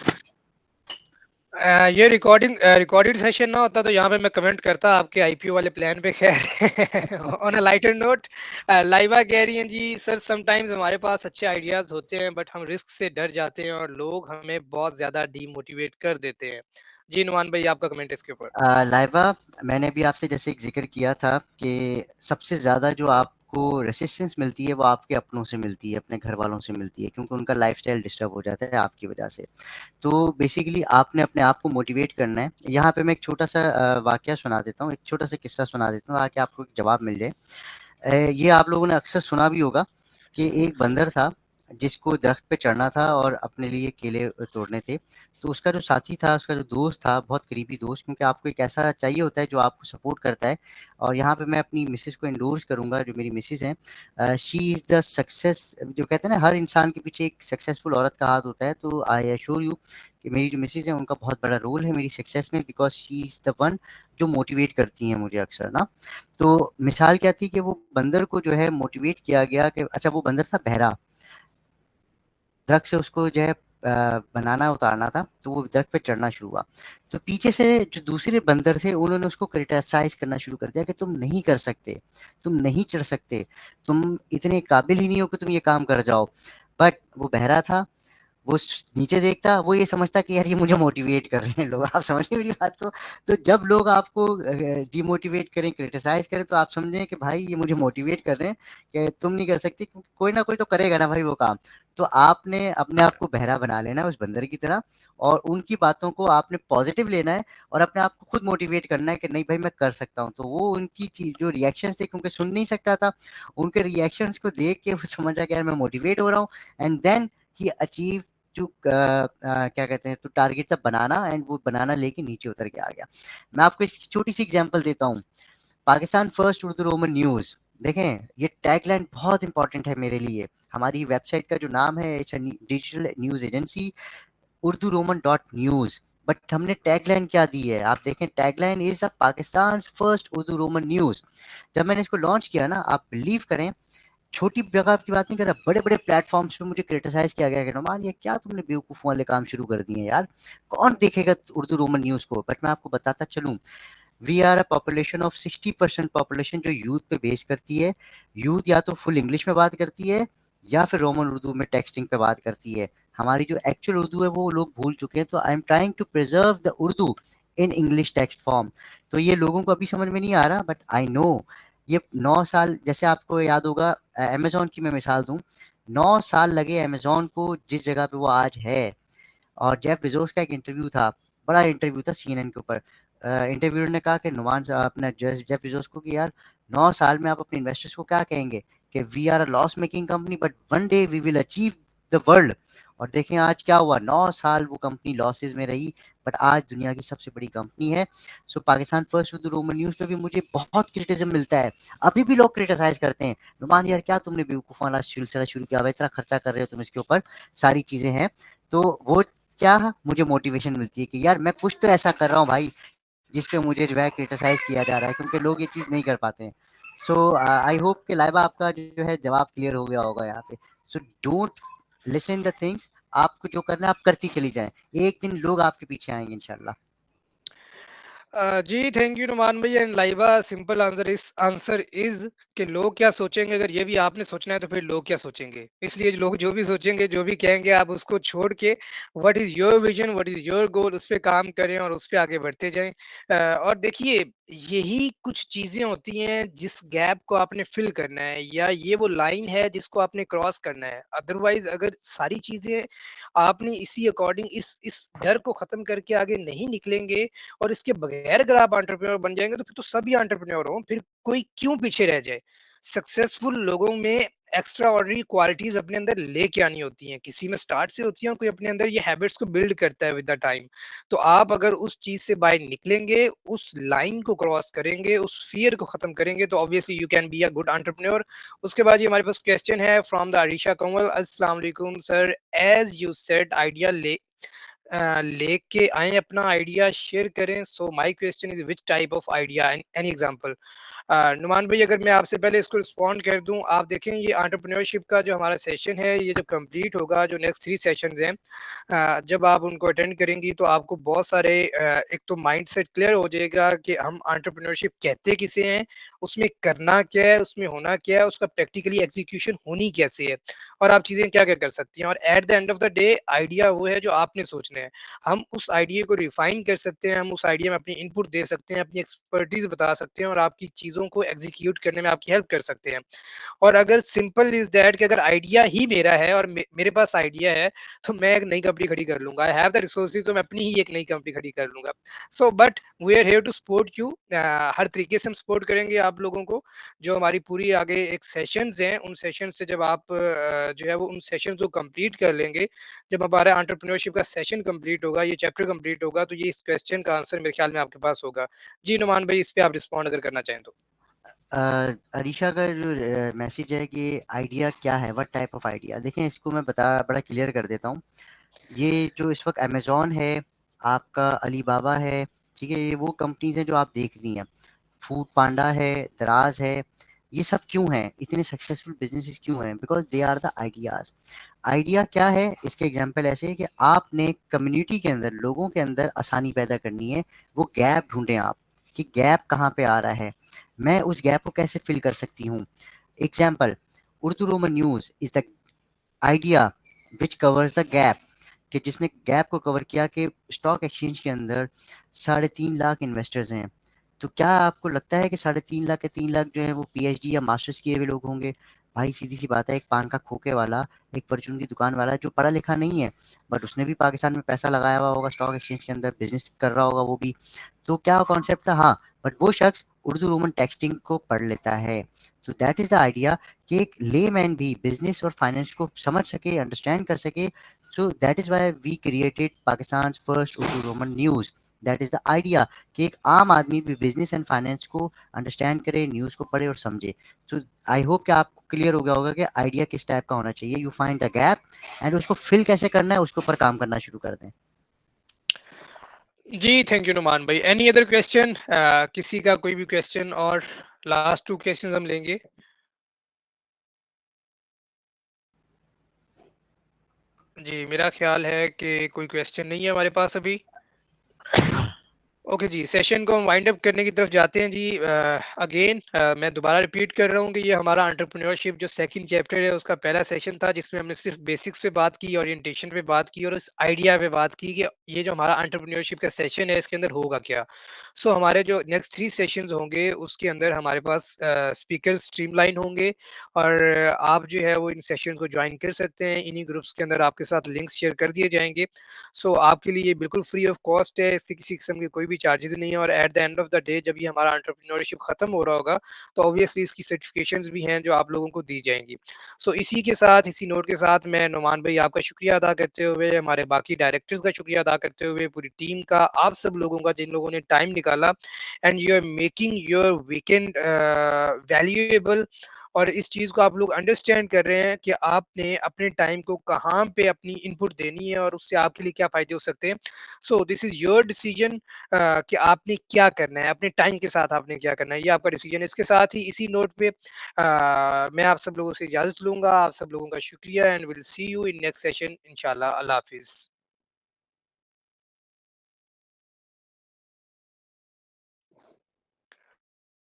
Speaker 1: ये रिकॉर्डेड सेशन ना होता तो यहाँ पे मैं कमेंट करता आपके आईपीओ वाले प्लान पे। खैर on a lighter note, Laiba कह रही हैं जी सर समटाइम्स हमारे पास अच्छे आइडियाज होते हैं बट हम रिस्क से डर जाते हैं और लोग हमें बहुत ज्यादा डीमोटिवेट कर देते हैं। जी नुमान भाई आपका कमेंट इसके ऊपर।
Speaker 4: लाइबा, मैंने भी आपसे जैसे एक ज़िक्र किया था कि सबसे ज़्यादा जो आपको रेसिस्टेंस मिलती है वो आपके अपनों से मिलती है, अपने घर वालों से मिलती है, क्योंकि उनका लाइफ़स्टाइल डिस्टर्ब हो जाता है आपकी वजह से। तो बेसिकली आपने अपने आप को मोटिवेट करना है। यहाँ पे मैं एक छोटा-सा वाकया सुना देता हूँ, एक छोटा-सा किस्सा सुना देता हूँ ताकि आपको एक जवाब मिल जाए। ये आप लोगों ने अक्सर सुना भी होगा कि एक बंदर था जिसको दरख्त पे चढ़ना था और अपने लिए केले तोड़ने थे। तो उसका जो साथी था, उसका जो दोस्त था, बहुत करीबी दोस्त, क्योंकि आपको एक ऐसा चाहिए होता है जो आपको सपोर्ट करता है। और यहाँ पे मैं अपनी मिसेज़ को एंडोर्स करूँगा, जो मेरी मिसेज़ हैं। शी इज़ द सक्सेस, जो कहते हैं ना हर इंसान के पीछे एक सक्सेसफुल औरत का हाथ होता है। तो आई एश्योर यू कि मेरी जो मिसेज़ हैं उनका बहुत बड़ा रोल है मेरी सक्सेस में, because she is the one जो मोटिवेट करती हैं मुझे अक्सर ना। तो मिसाल क्या थी कि वो बंदर को जो है मोटिवेट किया गया कि अच्छा, वो बंदर था बहरा, दरख्त से उसको जो है बनाना उतारना था, तो वो दरख्त पे चढ़ना शुरू हुआ। तो पीछे से जो दूसरे बंदर थे उन्होंने उसको क्रिटिसाइज़ करना शुरू कर दिया कि तुम नहीं कर सकते, तुम नहीं चढ़ सकते, तुम इतने काबिल ही नहीं हो कि तुम ये काम कर जाओ। बट वो बहरा था, वो नीचे देखता, वो ये समझता कि यार ये मुझे मोटिवेट कर रहे हैं लोग। आप समझ रहे हैं मेरी बात को? तो जब लोग आपको डिमोटिवेट करें, क्रिटिसाइज़ करें, तो आप समझें कि भाई ये मुझे मोटिवेट कर रहे हैं कि तुम नहीं कर सकते, क्योंकि कोई ना कोई तो करेगा ना भाई वो काम। तो आपने अपने आप को बहरा बना लेना है उस बंदर की तरह, और उनकी बातों को आपने पॉजिटिव लेना है और अपने आप को खुद मोटिवेट करना है कि नहीं भाई मैं कर सकता हूँ। तो वो उनकी चीज जो रिएक्शंस थे, क्योंकि सुन नहीं सकता था, उनके रिएक्शंस को देख के वो समझा कि यार मैं मोटिवेट हो रहा हूँ, and then he achieve to क्या कहते हैं, तो टारगेट तब बनाना, एंड वो बनाना लेके नीचे उतर के आ गया। मैं आपको एक छोटी सी एग्जांपल देता हूँ। Pakistan first Urdu Roman news, देखें ये टैगलाइन बहुत इंपॉर्टेंट है मेरे लिए। हमारी वेबसाइट का जो नाम है, it's digital news agency Urdu Roman dot news, but हमने टैगलाइन क्या दी है, आप देखें, tagline is a Pakistan first Urdu Roman news. जब मैंने इसको लॉन्च किया ना, आप बिलीव करें, छोटी जगह की बात नहीं कर रहा, बड़े बड़े प्लेटफॉर्म्स पे मुझे क्रिटिसाइज किया गया कि नुमान ये क्या तुमने बेवकूफ़ वाले काम शुरू कर दिए यार, कौन देखेगा उर्दू रोमन न्यूज़ को। बट मैं आपको बताता चलूँ, we are a population of 60% population जो यूथ पे बेस करती है। यूथ या तो फुल इंग्लिश में बात करती है या फिर रोमन उर्दू में टेक्सटिंग पे बात करती है। हमारी जो एक्चुअल उर्दू है वो लोग भूल चुके हैं। तो I am trying to preserve the Urdu in English text form. तो ये लोगों को अभी समझ में नहीं आ रहा, बट आई नो ये 9 साल, जैसे आपको याद होगा अमेजोन की मैं मिसाल दूं, 9 साल लगे अमेजोन को जिस जगह पे वो आज है। और जेफ बेजोस का एक इंटरव्यू था, बड़ा इंटरव्यू था सीएनएन के ऊपर। इंटरव्यूअर ने कहा कि नुमान साहब अपना जेफ बेजोस को कि यार 9 साल में आप अपने इन्वेस्टर्स को क्या कहेंगे कि we are a loss making company but one day we will achieve the world. और देखें आज क्या हुआ, 9 साल वो कंपनी लॉसेज में रही, बट आज दुनिया की सबसे बड़ी कंपनी है। So Pakistan first Urdu Roman news पे भी मुझे बहुत क्रिटिसिज्म मिलता है। अभी भी लोग क्रिटिसाइज करते हैं, नुमान यार क्या तुमने बेवकूफ़ वाला सिलसिला शुरू किया, इतना खर्चा कर रहे हो तुम इसके ऊपर, सारी चीज़ें हैं। तो वो क्या, मुझे मोटिवेशन मिलती है कि यार मैं कुछ तो ऐसा कर रहा हूँ भाई जिस पे मुझे जो है क्रिटिसाइज किया जा रहा है, क्योंकि लोग ये चीज़ नहीं कर पाते हैं। सो आई होप कि लाइबा आपका जो है जवाब क्लियर हो गया होगा यहाँ पे। So don't listen the things, आपको जो करना है आप करती चली जाएं, एक दिन लोग आपके पीछे आएंगे इंशाल्लाह।
Speaker 1: जी थैंक यू नुमान भाई and Laiba. Simple answer is कि लोग क्या सोचेंगे, अगर ये भी आपने सोचना है तो फिर लोग क्या सोचेंगे। इसलिए लोग जो भी सोचेंगे, जो भी कहेंगे, आप उसको छोड़ के what is your vision, what is your goal, उस पर काम करें और उस पर आगे बढ़ते जाएं। और देखिए यही कुछ चीजें होती हैं जिस गैप को आपने फिल करना है, या ये वो लाइन है जिसको आपने क्रॉस करना है। अदरवाइज अगर सारी चीजें आपने इसी अकॉर्डिंग इस डर को खत्म करके आगे नहीं निकलेंगे और इसके बगैर अगर आप एंटरप्रेन्योर बन जाएंगे तो फिर तो सभी एंटरप्रेन्योर हो, फिर कोई क्यों पीछे रह जाए। सक्सेसफुल लोगों में एक्स्ट्रा ऑर्डिनरी क्वालिटीज अपने अंदर लेके आनी होती हैं, किसी में स्टार्ट से होती हैं, कोई अपने अंदर ये हैबिट्स को बिल्ड करता है विद द टाइम। तो आप अगर उस चीज से बाहर निकलेंगे, उस लाइन को क्रॉस करेंगे, उस फियर को खत्म करेंगे, तो obviously you can be a good entrepreneur. उसके बाद ये हमारे पास क्वेश्चन है फ्रॉम द अरीशा कंवल। अस्सलाम वालेकुम sir, as you said idea लेके आए, अपना आइडिया शेयर करें। So my question is which type of idea, any example. Numan भाई अगर मैं आपसे पहले इसको रिस्पॉन्ड कर दूं, आप देखें ये एंटरप्रेन्योरशिप का जो हमारा सेशन है, ये जब कंप्लीट होगा, जो नेक्स्ट 3 सेशंस हैं, जब आप उनको अटेंड करेंगी तो आपको बहुत सारे एक तो माइंडसेट क्लियर हो जाएगा कि हम एंटरप्रेन्योरशिप कहते किसे हैं, उसमें करना क्या है, उसमें होना क्या है, उसका प्रैक्टिकली एग्जीक्यूशन होनी कैसे है, और आप चीजें क्या क्या कर सकती हैं। और at the end of the day idea वो है जो आपने सोचना है। हम उस आइडिया को रिफाइन कर सकते हैं, हम उस आइडिया में अपनी इनपुट दे सकते हैं, अपनी एक्सपर्टीज बता सकते हैं और आपकी चीजों को एग्जीक्यूट करने में आपकी हेल्प कर सकते हैं। और अगर सिंपल इज दैट कि अगर आइडिया ही मेरा है और मेरे पास आइडिया है, तो मैं एक नई कंपनी खड़ी कर लूंगा। आई हैव द रिसोर्सेज, तो मैं अपनी ही एक नई कंपनी खड़ी कर लूंगा। So but we are here to support you. हर तरीके से हम सपोर्ट करेंगे आप लोगों को। जो हमारी पूरी आगे एक सेशंस हैं, उन सेशंस से जब आप जो है वो उन सेशंस को कंप्लीट कर लेंगे, जब हमारा एंटरप्रेन्योरशिप का सेशन कंप्लीट होगा, ये चैप्टर कंप्लीट होगा, तो ये इस क्वेश्चन का आंसर मेरे ख्याल में आपके पास होगा। जी नुमान भाई, इस पे आप रिस्पॉन्ड अगर करना चाहें तो।
Speaker 4: अरीशा का जो मैसेज है कि आइडिया क्या है, व्हाट टाइप ऑफ आइडिया, देखें इसको मैं बड़ा क्लियर कर देता हूँ। ये जो इस वक्त अमेजोन है, आपका अलीबाबा है, ठीक है, ये वो कंपनीज हैं जो आप देख रही हैं, फूड पांडा है, दराज है, ये सब क्यों हैं, इतने सक्सेसफुल बिजनेसेस क्यों हैं, because they are the ideas. Idea क्या है, इसके एग्जांपल ऐसे है कि आपने कम्युनिटी के अंदर, लोगों के अंदर आसानी पैदा करनी है, वो गैप ढूंढें आप कि गैप कहाँ पे आ रहा है, मैं उस गैप को कैसे फिल कर सकती हूँ। Example, Urdu Roman news is the idea which covers the gap, कि जिसने गैप को कवर किया कि स्टॉक एक्सचेंज के अंदर 3.5 लाख इन्वेस्टर्स हैं। तो क्या आपको लगता है कि 3.5 लाख के 3 लाख जो है वो पीएचडी या मास्टर्स किए हुए लोग होंगे? भाई सीधी सी बात है, एक पान का खोखे वाला, एक परचून की दुकान वाला जो पढ़ा लिखा नहीं है, बट उसने भी पाकिस्तान में पैसा लगाया हुआ होगा, स्टॉक एक्सचेंज के अंदर बिजनेस कर रहा होगा वो भी। तो क्या कॉन्सेप्ट था, हाँ, बट वो शख्स उर्दू रोमन टेक्सटिंग को पढ़ लेता है। तो दैट इज द आइडिया कि एक लेमैन भी बिजनेस और फाइनेंस को समझ सके, अंडरस्टैंड कर सके। So that is why we created Pakistan first Urdu Roman news. That is the idea कि एक आम आदमी भी बिजनेस एंड फाइनेंस को अंडरस्टैंड करे, न्यूज़ को पढ़े और समझे। सो आई होप कि आपको क्लियर हो गया होगा कि आइडिया किस टाइप का होना चाहिए। You find the gap and उसको फिल कैसे करना है, उसके ऊपर काम करना शुरू कर दें।
Speaker 1: जी थैंक यू नुमान भाई। एनी अदर क्वेश्चन, किसी का कोई भी क्वेश्चन? और लास्ट 2 क्वेश्चंस हम लेंगे। जी मेरा ख्याल है कि कोई क्वेश्चन नहीं है हमारे पास अभी। ओके जी, सेशन को हम वाइंड अप करने की तरफ जाते हैं जी। अगेन मैं दोबारा रिपीट कर रहा हूँ कि ये हमारा एंटरप्रेन्योरशिप जो सेकंड चैप्टर है उसका पहला सेशन था, जिसमें हमने सिर्फ बेसिक्स पे बात की, ओरिएंटेशन पे बात की और इस आइडिया पे बात की कि ये जो हमारा एंटरप्रेन्योरशिप का सेशन है इसके अंदर होगा क्या। सो हमारे जो नेक्स्ट 3 सेशंस होंगे उसके अंदर हमारे पास स्पीकर स्ट्रीमलाइन होंगे और आप जो है वो इन सेशन को ज्वाइन कर सकते हैं। इन्हीं ग्रुप्स के अंदर आपके साथ लिंक्स शेयर कर दिए जाएंगे। सो आपके लिए ये बिल्कुल फ्री ऑफ कॉस्ट है, इसके किसी किस्म के कोई भी चार्जेस नहीं है। और at the end of the day जब ये हमारा एंटरप्रेन्योरशिप खत्म हो रहा होगा तो ऑब्वियसली इसकी सर्टिफिकेशंस भी हैं जो आप लोगों को दी जाएंगी। सो इसी के साथ, इसी नोट के साथ मैं नुमान भाई आपका शुक्रिया अदा करते हुए, हमारे बाकी डायरेक्टर्स का शुक्रिया अदा करते हुए, पूरी टीम का, आप सब लोगों का जिन लोगों ने टाइम निकाला and you are making your weekend valuable. और इस चीज़ को आप लोग अंडरस्टैंड कर रहे हैं कि आपने अपने टाइम को कहाँ पे अपनी इनपुट देनी है और उससे आपके लिए क्या फ़ायदे हो सकते हैं। So this is your decision कि आपने क्या करना है, अपने टाइम के साथ आपने क्या करना है, ये आपका डिसीजन है। इसके साथ ही इसी नोट पे मैं आप सब लोगों से इजाज़त लूँगा। आप सब लोगों का शुक्रिया and will see you in next session इंशाल्लाह। अल्लाह हाफ़िज़।